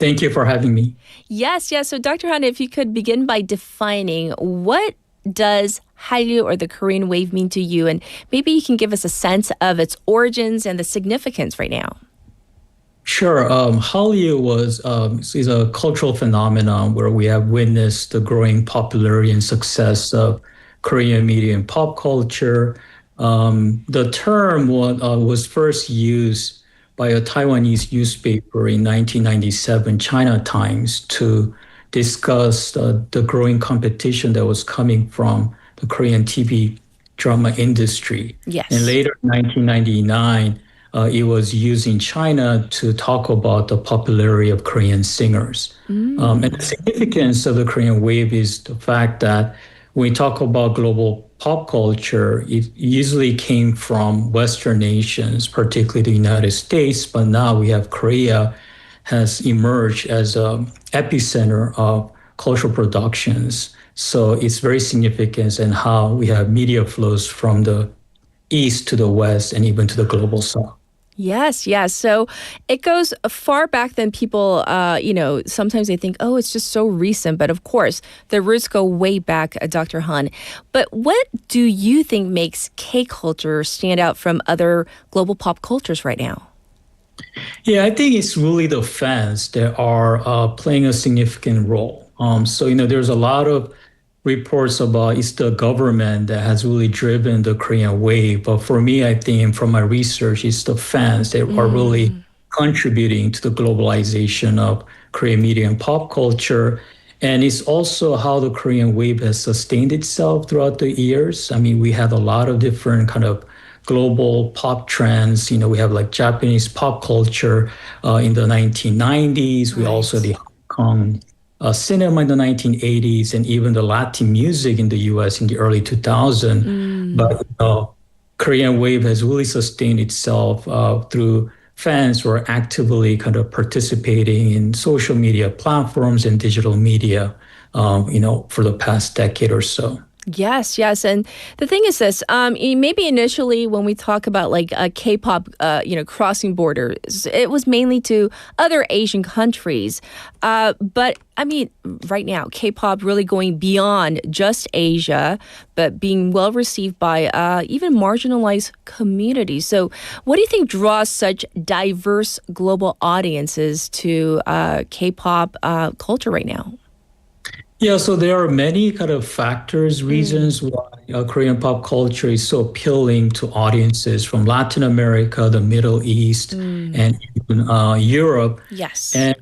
Thank you for having me. Yes. So Dr. Han, if you could begin by defining what does Hallyu or the Korean wave mean to you? And maybe you can give us a sense of its origins and the significance right now. Sure. Hallyu is a cultural phenomenon where we have witnessed the growing popularity and success of Korean media and pop culture. The term was first used by a Taiwanese newspaper in 1997, China Times, to discuss the growing competition that was coming from the Korean TV drama industry. Yes. And later, in 1999, it was used in China to talk about the popularity of Korean singers. And the significance of the Korean wave is the fact that when we talk about global pop culture, it usually came from Western nations, particularly the United States, but now we have Korea has emerged as an epicenter of cultural productions. So it's very significant in how we have media flows from the East to the West and even to the global South. Yes. So it goes far back than people, sometimes they think, oh, it's just so recent. But of course, the roots go way back, Dr. Han. But what do you think makes K-culture stand out from other global pop cultures right now? Yeah, I think it's really the fans that are playing a significant role. There's a lot of reports about it's the government that has really driven the Korean wave. But for me, I think from my research, it's the fans that are really contributing to the globalization of Korean media and pop culture. And it's also how the Korean wave has sustained itself throughout the years. I mean, we had a lot of different kind of global pop trends. We have like Japanese pop culture in the 1990s. We also had the Hong Kong cinema in the 1980s and even the Latin music in the US in the early 2000s. But Korean wave has really sustained itself through fans who are actively kind of participating in social media platforms and digital media, for the past decade or so. Yes, yes. And the thing is this, maybe initially when we talk about like K-pop, crossing borders, it was mainly to other Asian countries. But I mean, right now, K-pop really going beyond just Asia, but being well received by even marginalized communities. So what do you think draws such diverse global audiences to K-pop culture right now? Yeah, so there are many kind of factors, reasons why Korean pop culture is so appealing to audiences from Latin America, the Middle East, and even Europe. Yes. And,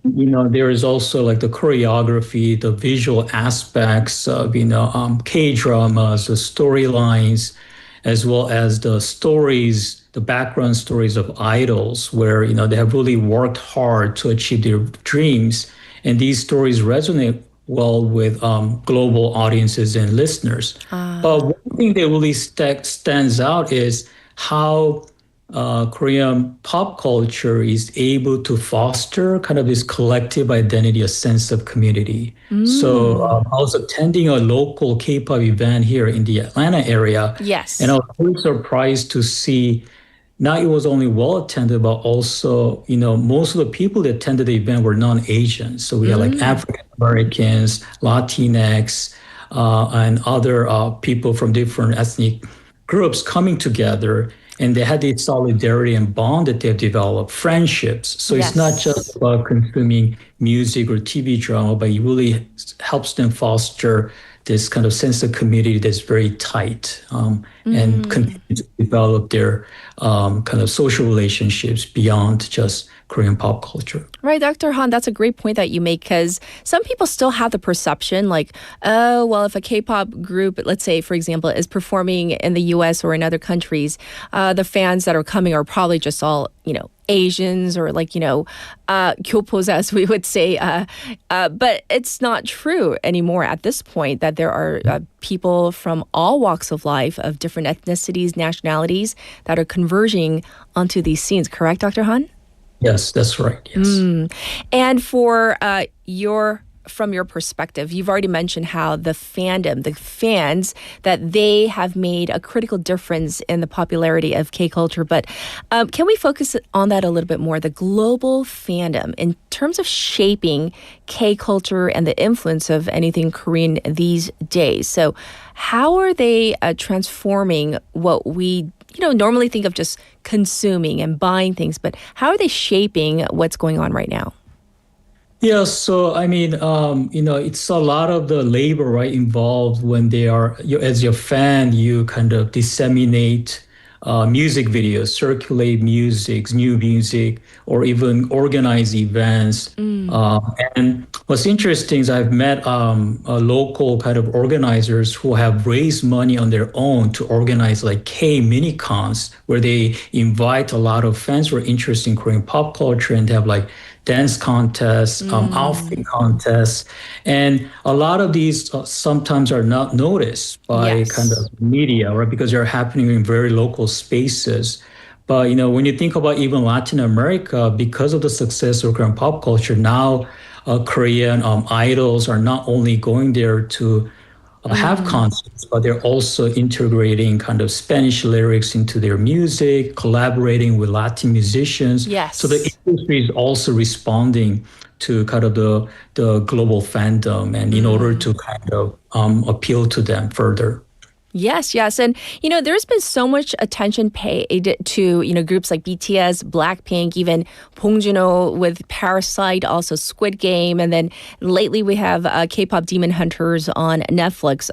there is also like the choreography, the visual aspects of, K-dramas, the storylines, as well as the stories, the background stories of idols where, they have really worked hard to achieve their dreams. And these stories resonate well with global audiences and listeners. But one thing that really stands out is how Korean pop culture is able to foster kind of this collective identity, a sense of community. So I was attending a local K-pop event here in the Atlanta area. Yes. And I was very surprised to see not it was only well attended, but also, most of the people that attended the event were non-Asians. So we had like African Americans, Latinx, and other people from different ethnic groups coming together. And they had this solidarity and bond that they've developed, friendships. So It's not just about consuming music or TV drama, but it really helps them foster this kind of sense of community that's very tight and continue to develop their kind of social relationships beyond just Korean pop culture. Right, Dr. Han, that's a great point that you make because some people still have the perception like, oh, well, if a K-pop group, let's say, for example, is performing in the U.S. or in other countries, the fans that are coming are probably just all, Asians or like, gyopos, as we would say. But it's not true anymore at this point that there are people from all walks of life of different ethnicities, nationalities that are converging onto these scenes. Correct, Dr. Han? Yes, that's right. Yes. And from your perspective, you've already mentioned how the fandom, the fans, that they have made a critical difference in the popularity of K-culture. But can we focus on that a little bit more? The global fandom in terms of shaping K-culture and the influence of anything Korean these days. So how are they transforming what we normally think of just consuming and buying things, but how are they shaping what's going on right now? Yeah, so I mean, it's a lot of the labor, right, involved when they are, as your fan, you kind of disseminate music videos, circulate new music, or even organize events. And what's interesting is I've met local kind of organizers who have raised money on their own to organize like K-mini-cons, where they invite a lot of fans who are interested in Korean pop culture and they have like dance contests, outfit contests. And a lot of these sometimes are not noticed by kind of media, right? Because they're happening in very local spaces. But, when you think about even Latin America, because of the success of Korean pop culture, now Korean idols are not only going there to have concerts, but they're also integrating kind of Spanish lyrics into their music, collaborating with Latin musicians. Yes. So the industry is also responding to kind of the global fandom and in order to kind of appeal to them further. Yes, yes. And, there's been so much attention paid to, groups like BTS, Blackpink, even Bong Joon-ho with Parasite, also Squid Game. And then lately we have K-pop Demon Hunters on Netflix.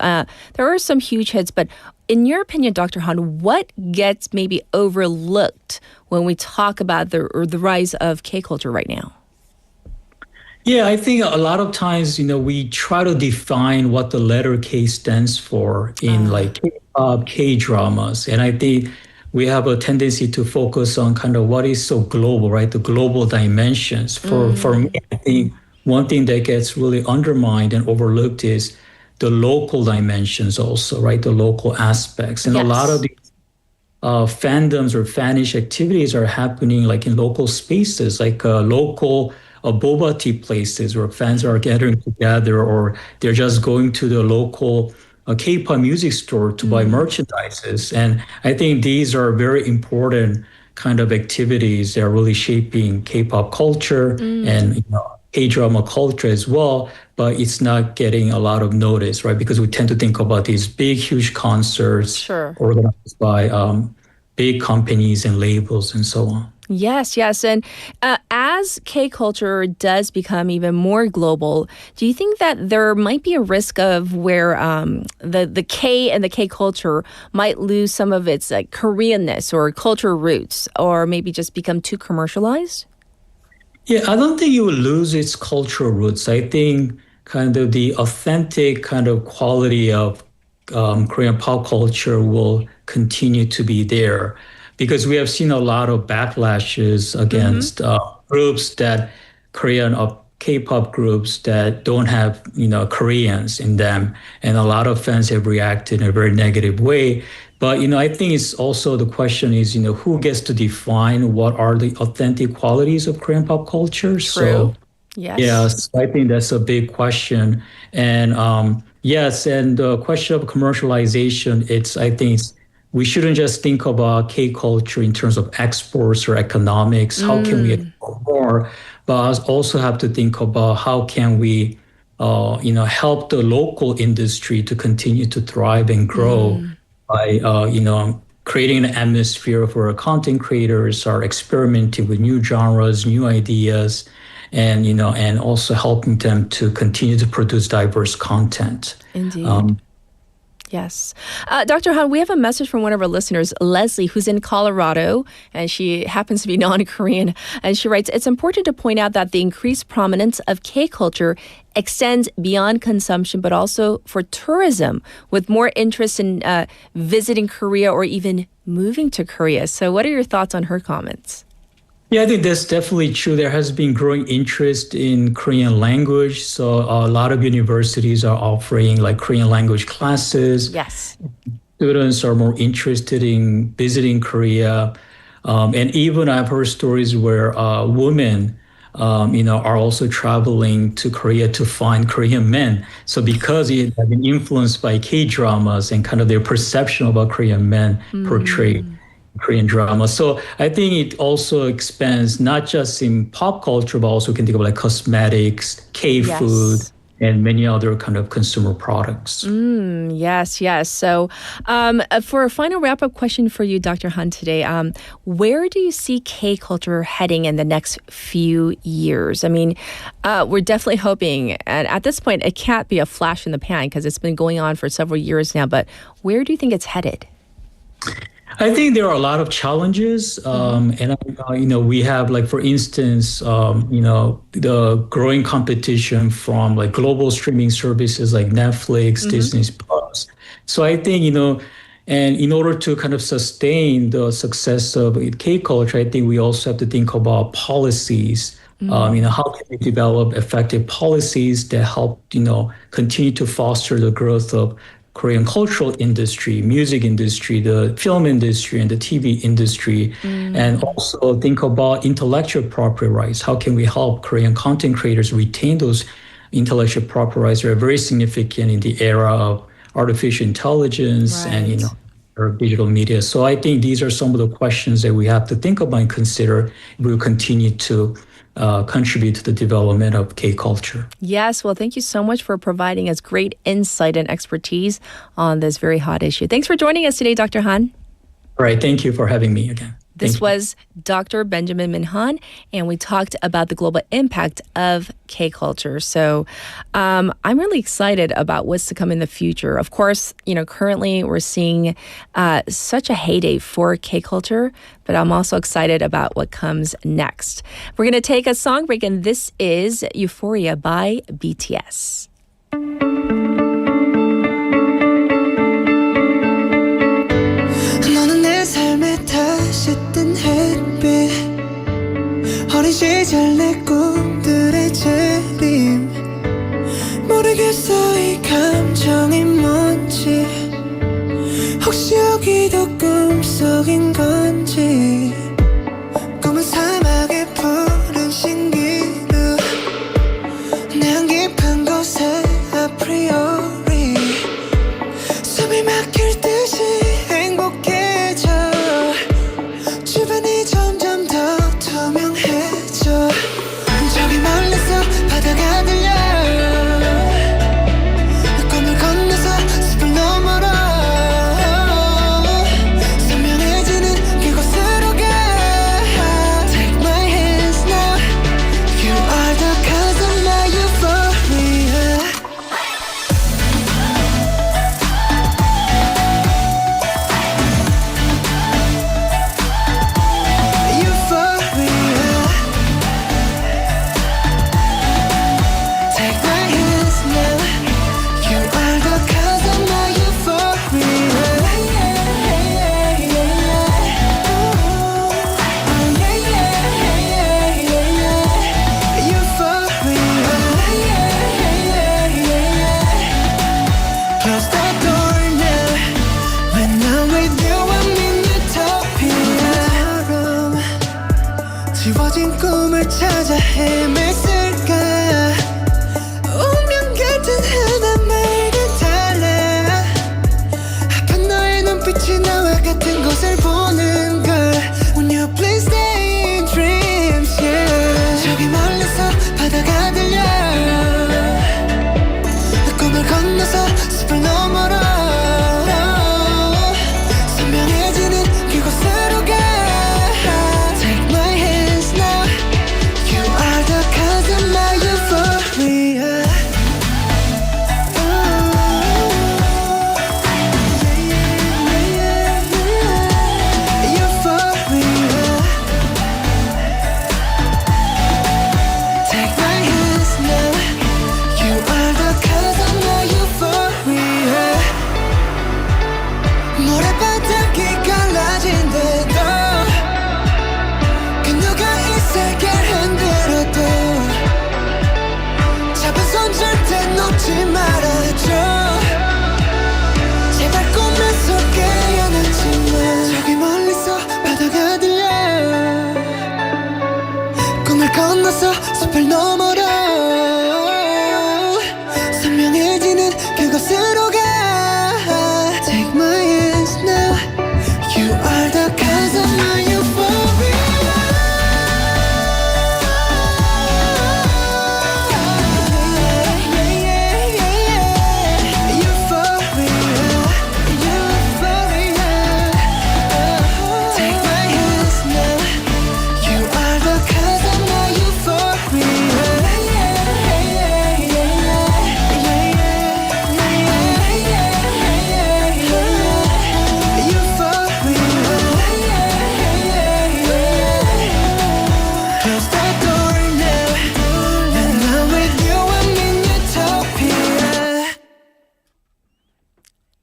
There are some huge hits, but in your opinion, Dr. Han, what gets maybe overlooked when we talk about the rise of K-culture right now? Yeah, I think a lot of times, we try to define what the letter K stands for in like K-pop, K-dramas. And I think we have a tendency to focus on kind of what is so global, right? The global dimensions. For me, I think one thing that gets really undermined and overlooked is the local dimensions also, right? The local aspects. And a lot of these fandoms or fanish activities are happening like in local spaces, like local boba tea places where fans are gathering together, or they're just going to the local a K-pop music store to buy merchandises. And I think these are very important kind of activities that are really shaping K-pop culture and K-drama culture as well, but it's not getting a lot of notice, right? Because we tend to think about these big, huge concerts organized by big companies and labels and so on. Yes, yes. And as K culture does become even more global, do you think that there might be a risk of where the K and the K culture might lose some of its like Koreanness or culture roots, or maybe just become too commercialized? Yeah, I don't think it will lose its cultural roots. I think kind of the authentic kind of quality of Korean pop culture will continue to be there. Because we have seen a lot of backlashes against groups that Korean K-pop groups that don't have Koreans in them, and a lot of fans have reacted in a very negative way. But I think it's also the question is who gets to define what are the authentic qualities of Korean pop culture? True. So yes, I think that's a big question. And yes, and the question of commercialization, we shouldn't just think about K-culture in terms of exports or economics. How can we export more? But also have to think about how can we, help the local industry to continue to thrive and grow by, creating an atmosphere for our content creators, are experimenting with new genres, new ideas, and and also helping them to continue to produce diverse content. Indeed. Yes. Dr. Han, we have a message from one of our listeners, Leslie, who's in Colorado, and she happens to be non-Korean. And she writes, it's important to point out that the increased prominence of K-culture extends beyond consumption, but also for tourism, with more interest in visiting Korea or even moving to Korea. So what are your thoughts on her comments? Yeah, I think that's definitely true. There has been growing interest in Korean language. So a lot of universities are offering like Korean language classes. Yes. Students are more interested in visiting Korea. And even I've heard stories where women, are also traveling to Korea to find Korean men. So because it has been influenced by K-dramas and kind of their perception about Korean men portrayed Korean drama. So I think it also expands not just in pop culture, but also can think of like cosmetics, K-food, and many other kind of consumer products. Yes, yes. So for a final wrap-up question for you, Dr. Han, today, where do you see K-culture heading in the next few years? I mean, we're definitely hoping, and at this point, it can't be a flash in the pan because it's been going on for several years now, but where do you think it's headed? I think there are a lot of challenges, and we have like, for instance, the growing competition from like global streaming services like Netflix, Disney Plus. So I think and in order to kind of sustain the success of K-culture, I think we also have to think about policies. How can we develop effective policies that help continue to foster the growth of Korean cultural industry, music industry, the film industry, and the TV industry, and also think about intellectual property rights. How can we help Korean content creators retain those intellectual property rights that are very significant in the era of artificial intelligence and or digital media? So I think these are some of the questions that we have to think about and consider if we continue to contribute to the development of K-culture. Yes, well, thank you so much for providing us great insight and expertise on this very hot issue. Thanks for joining us today, Dr. Han. All right, thank you for having me again. This was Dr. Benjamin Min-han, and we talked about the global impact of K-culture. So I'm really excited about what's to come in the future. Of course, currently we're seeing such a heyday for K-culture, but I'm also excited about what comes next. We're going to take a song break, and this is Euphoria by BTS. 짙은 햇빛 어린 시절 내 꿈들의 재림 모르겠어 이 감정이 뭔지 혹시 여기도 꿈속인 건지 꿈은 사막의 푸른 신기루 내 안 깊은 곳에 아프리아 멀어진 꿈을 찾아 헤맸을까 운명 같은 하나만은 달라 아픈 너의 눈빛이 나와 같은 곳을 보는 걸 When you please stay in dreams yeah. 저기 멀리서 바다가 들려 꿈을 건너서 숲을 너머로 선명해지는 그곳으로 가 Take my hands now You are the cause of my euphoria Euphoria Take my hands now You are the cause of my euphoria 모래바닥이 갈라진대도 그 누가 이 세계 흔들어도 잡은 손 절대 놓지 말아줘 제발 꿈에서 깨어나지마 저기 멀리서 바다가 들려 꿈을 건너서 숲을 너머로 선명해지는 그곳으로 가 Take my hands now You are the cause of my euphoria Take my hands now You are the cause of my Close that door now And I'm with you, I'm in utopia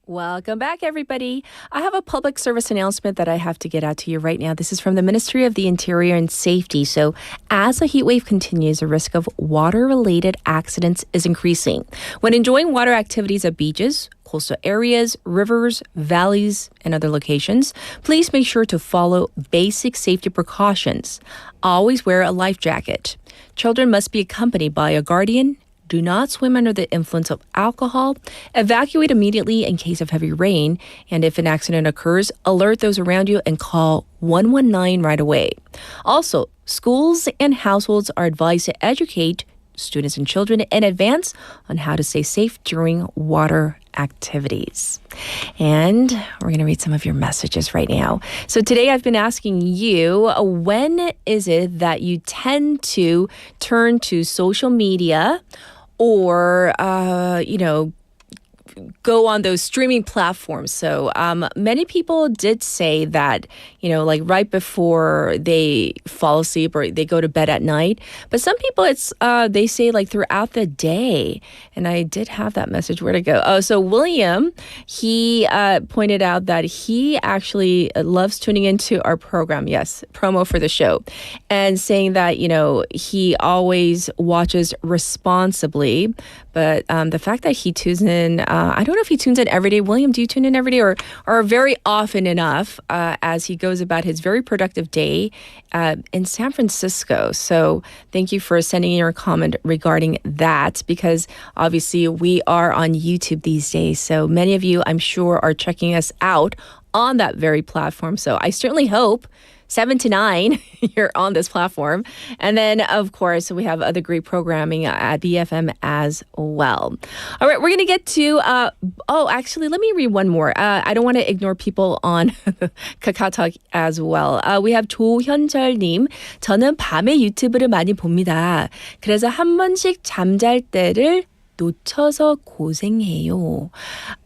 Welcome back, everybody. I have a public service announcement that I have to get out to you right now. This is from the Ministry of the Interior and Safety. So, as the heat wave continues, the risk of water-related accidents is increasing. When enjoying water activities at beaches, coastal areas, rivers, valleys, and other locations, please make sure to follow basic safety precautions. Always wear a life jacket. Children must be accompanied by a guardian. Do not swim under the influence of alcohol. Evacuate immediately in case of heavy rain. And if an accident occurs, alert those around you and call 119 right away. Also, schools and households are advised to educate students and children in advance on how to stay safe during water activities. And we're going to read some of your messages right now. So today I've been asking you, when is it that you tend to turn to social media or, go on those streaming platforms? So many people did say that, like right before they fall asleep or they go to bed at night. But some people, they say like throughout the day. And I did have that message. Where'd it go? Oh, so William, he pointed out that he actually loves tuning into our program. Yes, promo for the show. And saying that, he always watches responsibly. But the fact that he tunes in, I don't know if he tunes in every day. William, do you tune in every day or very often enough as he goes about his very productive day in San Francisco? So thank you for sending in your comment regarding that, because obviously we are on YouTube these days. So many of you, I'm sure, are checking us out on that very platform. So I certainly hope 7 to 9, you're on this platform. And then, of course, we have other great programming at BFM as well. All right, we're going to get to, actually, let me read one more. I don't want to ignore people on KakaoTalk as well. We have 조현철님. 저는 밤에 유튜브를 많이 봅니다. 그래서 한 번씩 잠잘 때를 놓쳐서 고생해요.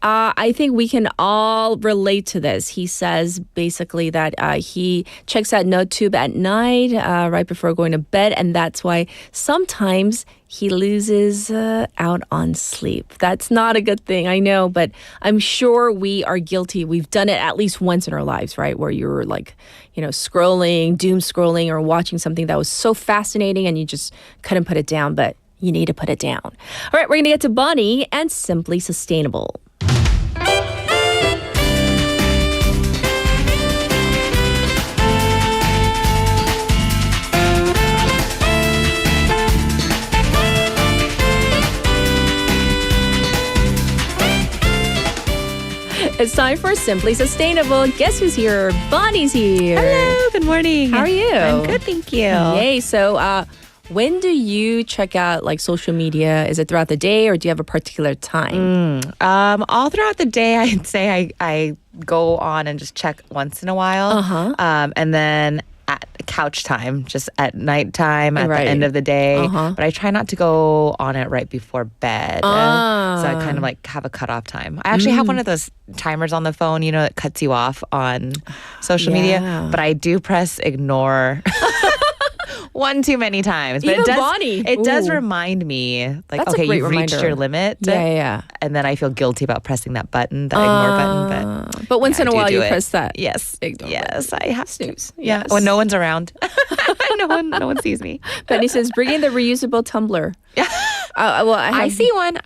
I think we can all relate to this. He says basically that he checks out NoTube at night right before going to bed, and that's why sometimes he loses out on sleep. That's not a good thing, I know, but I'm sure we are guilty. We've done it at least once in our lives, right? Where you're like, scrolling, doom scrolling, or watching something that was so fascinating and you just couldn't put it down, but you need to put it down. All right, we're going to get to Bonnie and Simply Sustainable. It's time for Simply Sustainable. Guess who's here? Bonnie's here. Hello, good morning. How are you? I'm good, thank you. Yay. So, when do you check out like social media? Is it throughout the day or do you have a particular time? All throughout the day, I'd say I go on and just check once in a while. And then at couch time, just at nighttime, at the end of the day. But I try not to go on it right before bed. So I kind of like have a cutoff time. I actually have one of those timers on the phone, you know, that cuts you off on social media. But I do press ignore. One too many times. But Even Bonnie. It does remind me, like, That's a okay, great you've reached reminder. your limit. Yeah. And then I feel guilty about pressing that button, that ignore button. But once in a while you it. press that. Yes. Ignore yes, I have snooze. Yeah. Yes. When no one's around. no one sees me. Benny says, bring in the reusable tumbler. Well, I see one.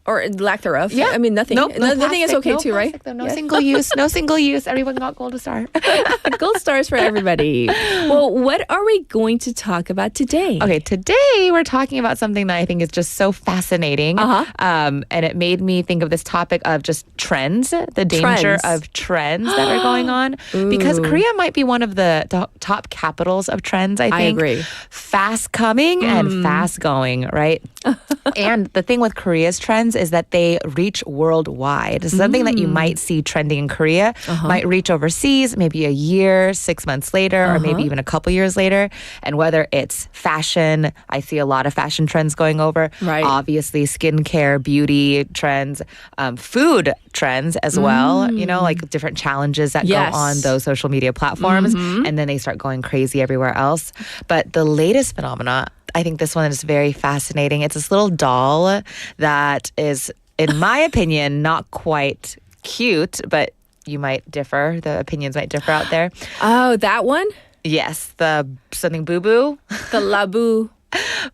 Or lack thereof. Yeah. I mean, nothing. Nope, Nothing is okay too, right? Plastic, though. No single use. No single use. Everyone got gold star. Gold stars for everybody. Well, what are we going to talk about today? Okay, today we're talking about something that I think is just so fascinating. And it made me think of this topic of just trends, the danger of trends that are going on. Because Korea might be one of the top capitals of trends, I think. I agree. Fast coming and fast going, right? And the thing with Korea's trends is that they reach worldwide. Something that you might see trending in Korea might reach overseas, maybe a year, 6 months later, or maybe even a couple years later. And whether it's fashion, I see a lot of fashion trends going over. Right. Obviously, skincare, beauty trends, food trends as well. You know, like different challenges that go on those social media platforms. And then they start going crazy everywhere else. But the latest phenomena, I think this one is very fascinating. It's this little doll that is, in my opinion, not quite cute, but you might differ. The opinions might differ out there. Oh, that one? Yes, the something boo boo. The Labu.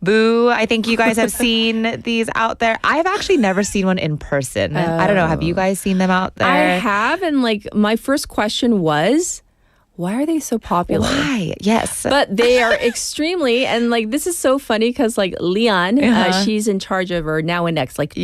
Boo. I think you guys have seen these out there. I've actually never seen one in person. I don't know. Have you guys seen them out there? I have. And like my first question was, why are they so popular? Why? Yes. But they are extremely, and like this is so funny because like Leon, she's in charge of our Now and Next, like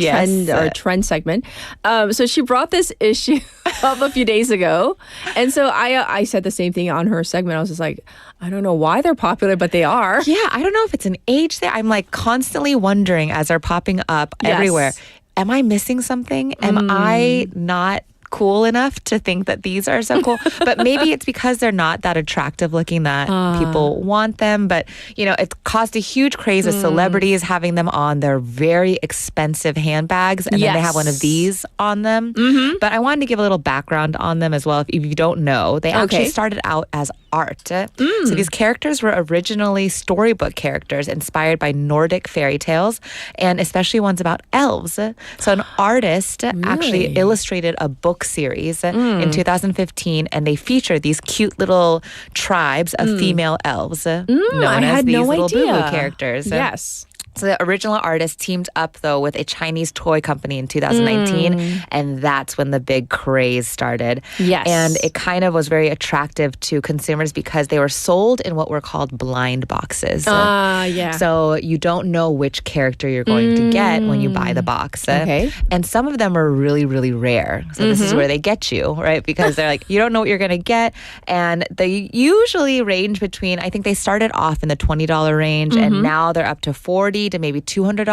trend segment. So she brought this issue up a few days ago. And so I said the same thing on her segment. I was just like, I don't know why they're popular, but they are. Yeah, I don't know if it's an age thing. I'm like constantly wondering as they're popping up everywhere. Am I missing something? Am I not cool enough to think that these are so cool? But maybe it's because they're not that attractive looking that people want them. But, you know, it caused a huge craze with celebrities having them on their very expensive handbags. And then they have one of these on them. But I wanted to give a little background on them as well. If you don't know, they actually started out as art. So these characters were originally storybook characters inspired by Nordic fairy tales, and especially ones about elves. So an artist actually illustrated a book series in 2015, and they featured these cute little tribes of female elves known as these little boo-boo characters. Yes. So the original artist teamed up, though, with a Chinese toy company in 2019, and that's when the big craze started. Yes. And it kind of was very attractive to consumers because they were sold in what were called blind boxes. So you don't know which character you're going to get when you buy the box. Okay. And some of them are really, really rare. So this is where they get you, right? Because they're like, you don't know what you're going to get. And they usually range between, I think they started off in the $20 range, and now they're up to $40 to maybe $200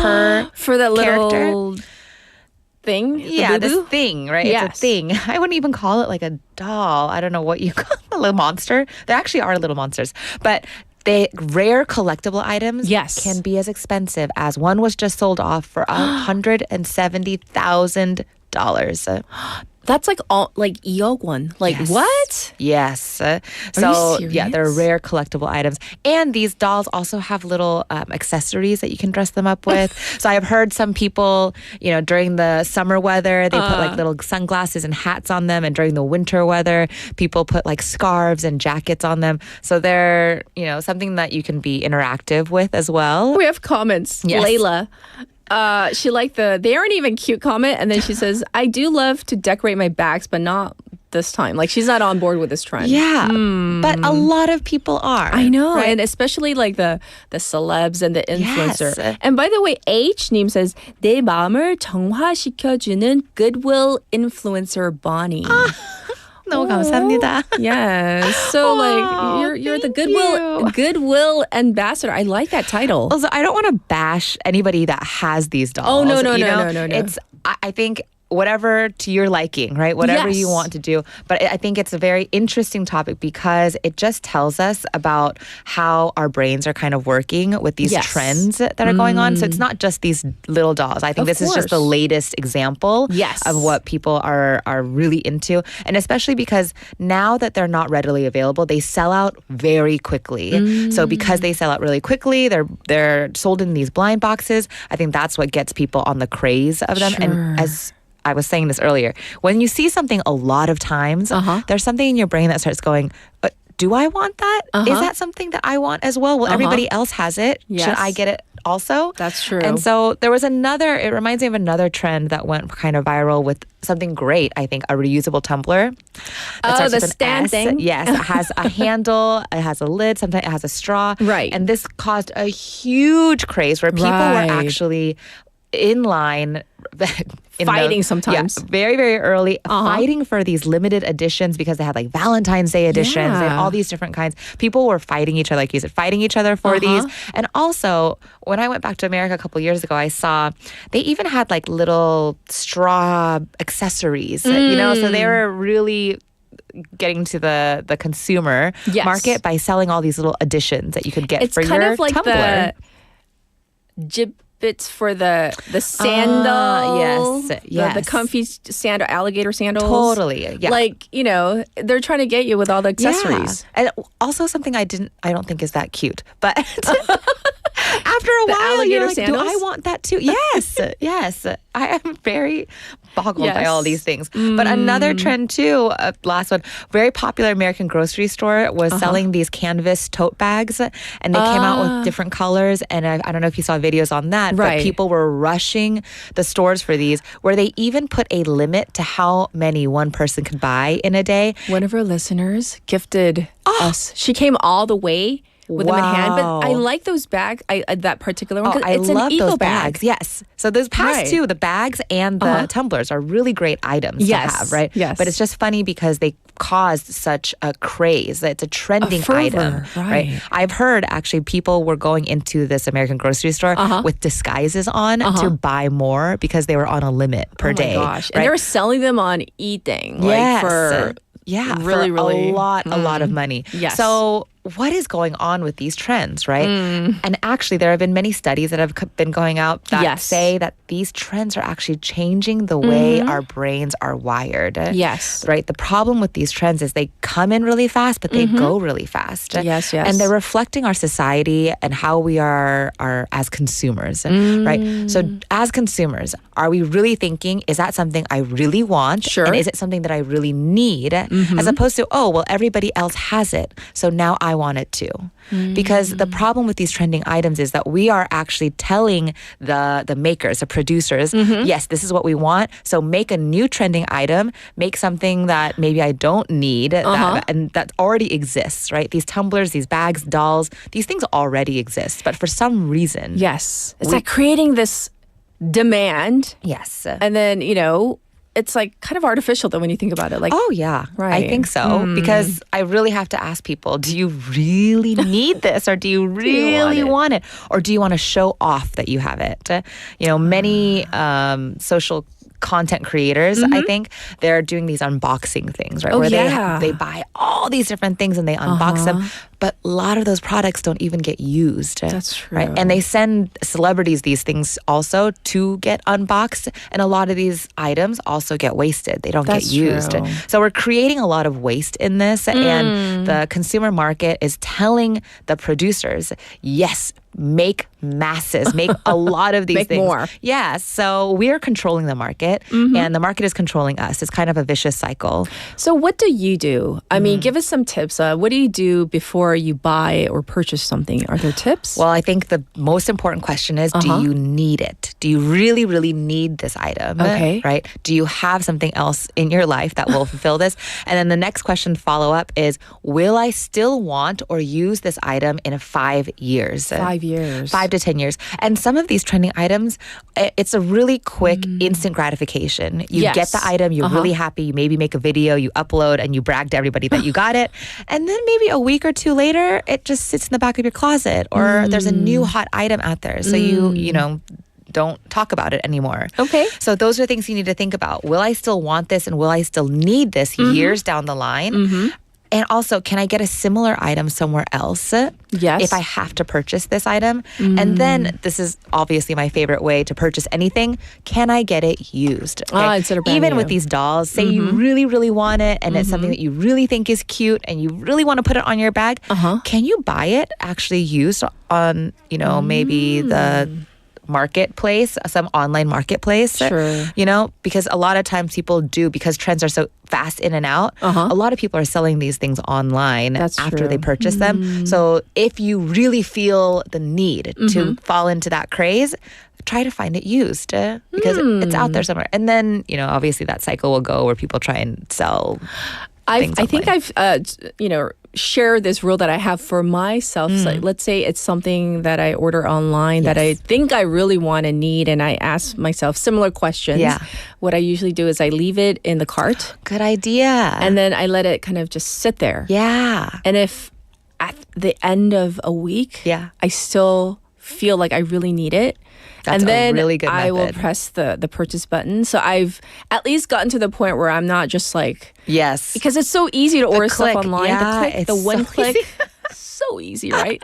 per for that character. little thing. Yeah, this thing, right? Yes. It's a thing. I wouldn't even call it like a doll. I don't know what you call it, a little monster. They actually are little monsters, but they rare collectible items can be as expensive as one was just sold off for $170,000. That's like all like eog one. Like what? Yes. So yeah, they're rare collectible items. And these dolls also have little accessories that you can dress them up with. So I've heard some people, you know, during the summer weather, they put like little sunglasses and hats on them. And during the winter weather, people put like scarves and jackets on them. So they're, you know, something that you can be interactive with as well. We have comments. Yes. Layla. She liked they aren't even cute comment. And then she says, I do love to decorate my bags, but not this time. Like she's not on board with this trend. Yeah, but a lot of people are. I know, right? and especially like the celebs and the influencer. Yes. And by the way, H님 says 내 마음을 정화시켜주는 goodwill influencer Bonnie. 너무 감사합니다. Yes. So like you're the goodwill ambassador. I like that title. Also, I don't want to bash anybody that has these dolls. Oh no. It's I think whatever to your liking, right? Whatever you want to do. But I think it's a very interesting topic because it just tells us about how our brains are kind of working with these trends that are going on. So it's not just these little dolls. I think this is just the latest example of what people are really into. And especially because now that they're not readily available, they sell out very quickly. So because they sell out really quickly, they're sold in these blind boxes. I think that's what gets people on the craze of them. And as I was saying this earlier, when you see something a lot of times, there's something in your brain that starts going, do I want that? Is that something that I want as well? Well, everybody else has it. Yes. Should I get it also? That's true. And so there was it reminds me of another trend that went kind of viral with something great, I think, a reusable tumbler. The stand thing? Yes, it has a handle, it has a lid, sometimes it has a straw. Right. And this caused a huge craze where people were actually in line fighting sometimes. Yeah, very, very early, fighting for these limited editions because they had like Valentine's Day editions and all these different kinds. People were fighting each other, like you said, fighting each other for these. And also, when I went back to America a couple years ago, I saw they even had like little straw accessories, so they were really getting to the consumer market by selling all these little additions that you could get for your tumbler. It's kind of like the bits for the sandal. Yes. The comfy sandal, alligator sandals. Totally. Yeah. Like, they're trying to get you with all the accessories. Yeah. And also something I don't think is that cute. But after a while, alligator you're like, sandals? do I want that too? Yes. Yes. I am very boggled by all these things. But another trend too, last one, very popular American grocery store was selling these canvas tote bags, and they came out with different colors. And I don't know if you saw videos on that, but people were rushing the stores for these, where they even put a limit to how many one person could buy in a day. One of our listeners gifted us. She came all the way with them in hand. But I like those bags, that particular one. I it's love an eco those bag. bags. Yes. So those past two, the bags and the tumblers, are really great items to have, right? Yes. But it's just funny because they caused such a craze. It's a trending item, right? I've heard actually people were going into this American grocery store with disguises on to buy more because they were on a limit per day. Oh my gosh. And they were selling them on eating. Yes. For really, really a lot of money. Yes. So what is going on with these trends, right? And actually, there have been many studies that have been going out that say that these trends are actually changing the way our brains are wired. Yes. Right? The problem with these trends is they come in really fast, but they go really fast. Yes. And they're reflecting our society and how we are as consumers, right? So as consumers, are we really thinking, is that something I really want? Sure. And is it something that I really need? As opposed to, oh, well, everybody else has it, so now I want it too. Because the problem with these trending items is that we are actually telling the makers, the producers, yes, this is what we want, so make a new trending item, make something that maybe I don't need, and that already exists, right? These tumblers, these bags, dolls, these things already exist, but for some reason... Yes. It's like creating this demand. Yes. And then, it's like kind of artificial though when you think about it. Like, oh yeah, right. I think so because I really have to ask people: do you really need this, or do you really want it, or do you want to show off that you have it? Many social content creators, I think, they're doing these unboxing things, right? Where they buy all these different things and they unbox them. But a lot of those products don't even get used. That's true. Right? And they send celebrities these things also to get unboxed. And a lot of these items also get wasted. They don't get used. True. So we're creating a lot of waste in this. And the consumer market is telling the producers, yes, make masses, make a lot of these Make things. more. Yeah, so we're controlling the market, and the market is controlling us. It's kind of a vicious cycle. So what do you do? I mean, give us some tips. What do you do before you buy or purchase something? Are there tips? Well, I think the most important question is, do you need it? Do you really, really need this item? Okay. Right? Do you have something else in your life that will fulfill this? And then the next question follow-up is, will I still want or use this item in 5 years? 5 years. 5 to 10 years. And some of these trending items, it's a really quick, instant gratification. You Yes. get the item, you're really happy, you maybe make a video, you upload, and you brag to everybody that you got it. And then maybe a week or two later, it just sits in the back of your closet, or there's a new hot item out there. So you know, don't talk about it anymore. Okay. So those are things you need to think about. Will I still want this, and will I still need this years down the line? And also, can I get a similar item somewhere else? Yes. If I have to purchase this item? And then, this is obviously my favorite way to purchase anything, can I get it used? Instead of brand Even new. with these dolls, say you really, really want it, and it's something that you really think is cute, and you really want to put it on your bag, can you buy it actually used on, you know, maybe the marketplace, some online marketplace? Sure. You know, because a lot of times people do, because trends are so fast in and out, a lot of people are selling these things online after true. they purchase them. So if you really feel the need to fall into that craze, try to find it used because it's out there somewhere. And then, you know, obviously that cycle will go where people try and sell things I think online. I've share this rule that I have for myself. So let's say it's something that I order online that I think I really want and need, and I ask myself similar questions. Yeah. What I usually do is I leave it in the cart. Good idea. And then I let it kind of just sit there. Yeah. And if at the end of a week, I still feel like I really need it, That's and then a really good I will method. press the purchase button. So I've at least gotten to the point where I'm not just like, yes, because it's so easy to order click, stuff online. yeah, The click, it's the one so click, easy. so easy, right?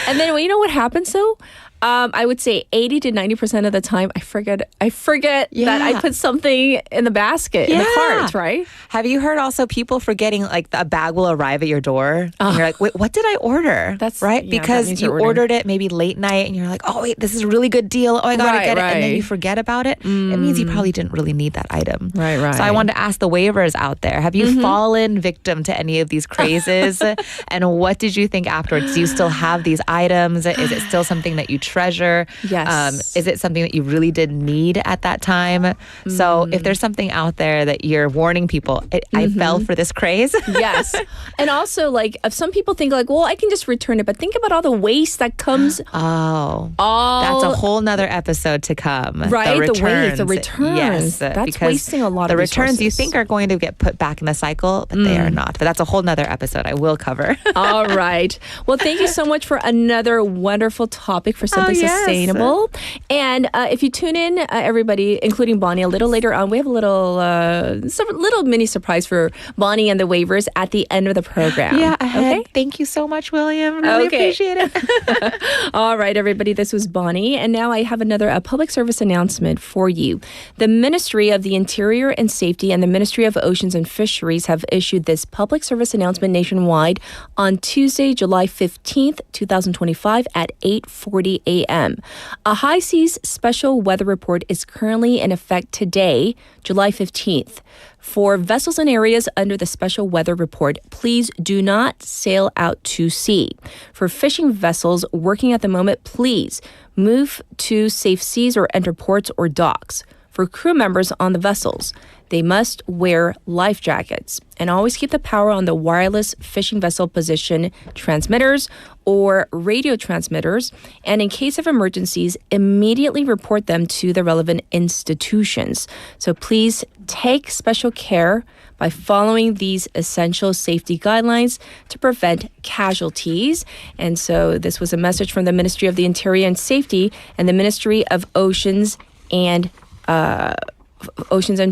And then you know what happens though? I would say 80 to 90% of the time, I forget that I put something in the basket, in the cart, right? Have you heard also people forgetting, like, a bag will arrive at your door and you're like, wait, what did I order? That's right. yeah, that Because means you you're ordering. ordered it maybe late night and you're like, oh wait, this is a really good deal. Oh, I gotta get it. And then you forget about it. It means you probably didn't really need that item. Right. So I wanted to ask the waivers out there. Have you fallen victim to any of these crazes? And what did you think afterwards? Do you still have these items? Is it still something that you treasure? Yes. Is it something that you really did need at that time? So if there's something out there that you're warning people, I fell for this craze. Yes. And also, like, if some people think like, well, I can just return it, but think about all the waste that comes. Oh, all that's a whole nother episode to come. Right, the the waste, returns. the returns. Yes, That's because wasting a lot the of returns you resources. think are going to get put back in the cycle, but they are not. But that's a whole nother episode I will cover. All right. Well, thank you so much for another wonderful topic for Simply yes. Sustainable. And if you tune in, everybody, including Bonnie, a little later on, we have a little mini surprise for Bonnie and the waivers at the end of the program. Yeah, ahead. Okay? Thank you so much, William. Really appreciate it. All right, everybody, this was Bonnie. And now I have another public service announcement for you. The Ministry of the Interior and Safety and the Ministry of Oceans and Fisheries have issued this public service announcement nationwide on Tuesday, July 15th, 2025 at 8:40 a.m. A high seas special weather report is currently in effect today, July 15th. For vessels in areas under the special weather report, please do not sail out to sea. For fishing vessels working at the moment, please move to safe seas or enter ports or docks. For crew members on the vessels, they must wear life jackets and always keep the power on the wireless fishing vessel position transmitters or radio transmitters, and in case of emergencies, immediately report them to the relevant institutions. So please take special care by following these essential safety guidelines to prevent casualties. And so this was a message from the Ministry of the Interior and Safety and the Ministry of Oceans and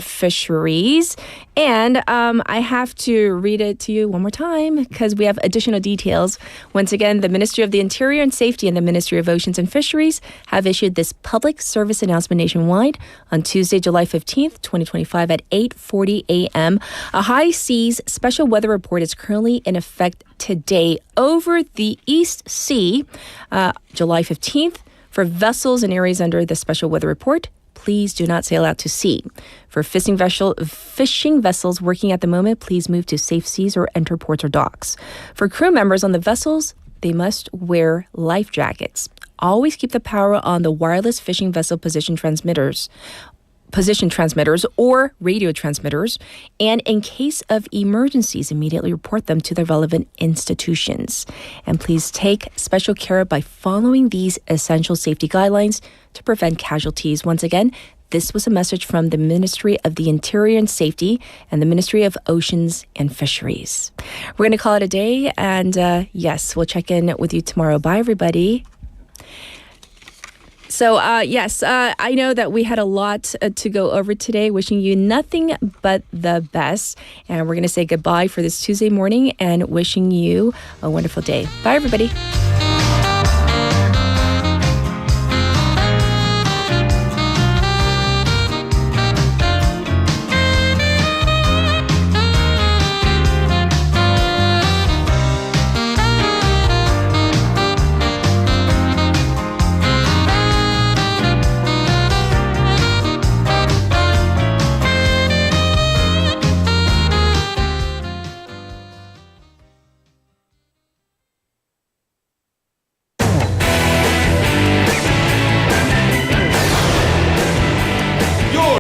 Fisheries. And I have to read it to you one more time because we have additional details. Once again, the Ministry of the Interior and Safety and the Ministry of Oceans and Fisheries have issued this public service announcement nationwide on Tuesday, July 15th, 2025 at 8:40 a.m. A high seas special weather report is currently in effect today over the East Sea, July 15th. For vessels in areas under the special weather report, please do not sail out to sea. For fishing vessels working at the moment, please move to safe seas or enter ports or docks. For crew members on the vessels, they must wear life jackets. Always keep the power on the wireless fishing vessel position transmitters or radio transmitters, and in case of emergencies, immediately report them to the relevant institutions. And please take special care by following these essential safety guidelines to prevent casualties. Once again, this was a message from the Ministry of the Interior and Safety and the Ministry of Oceans and Fisheries. We're going to call it a day, and yes, we'll check in with you tomorrow. Bye, everybody. So, I know that we had a lot to go over today. Wishing you nothing but the best. And we're going to say goodbye for this Tuesday morning and wishing you a wonderful day. Bye, everybody.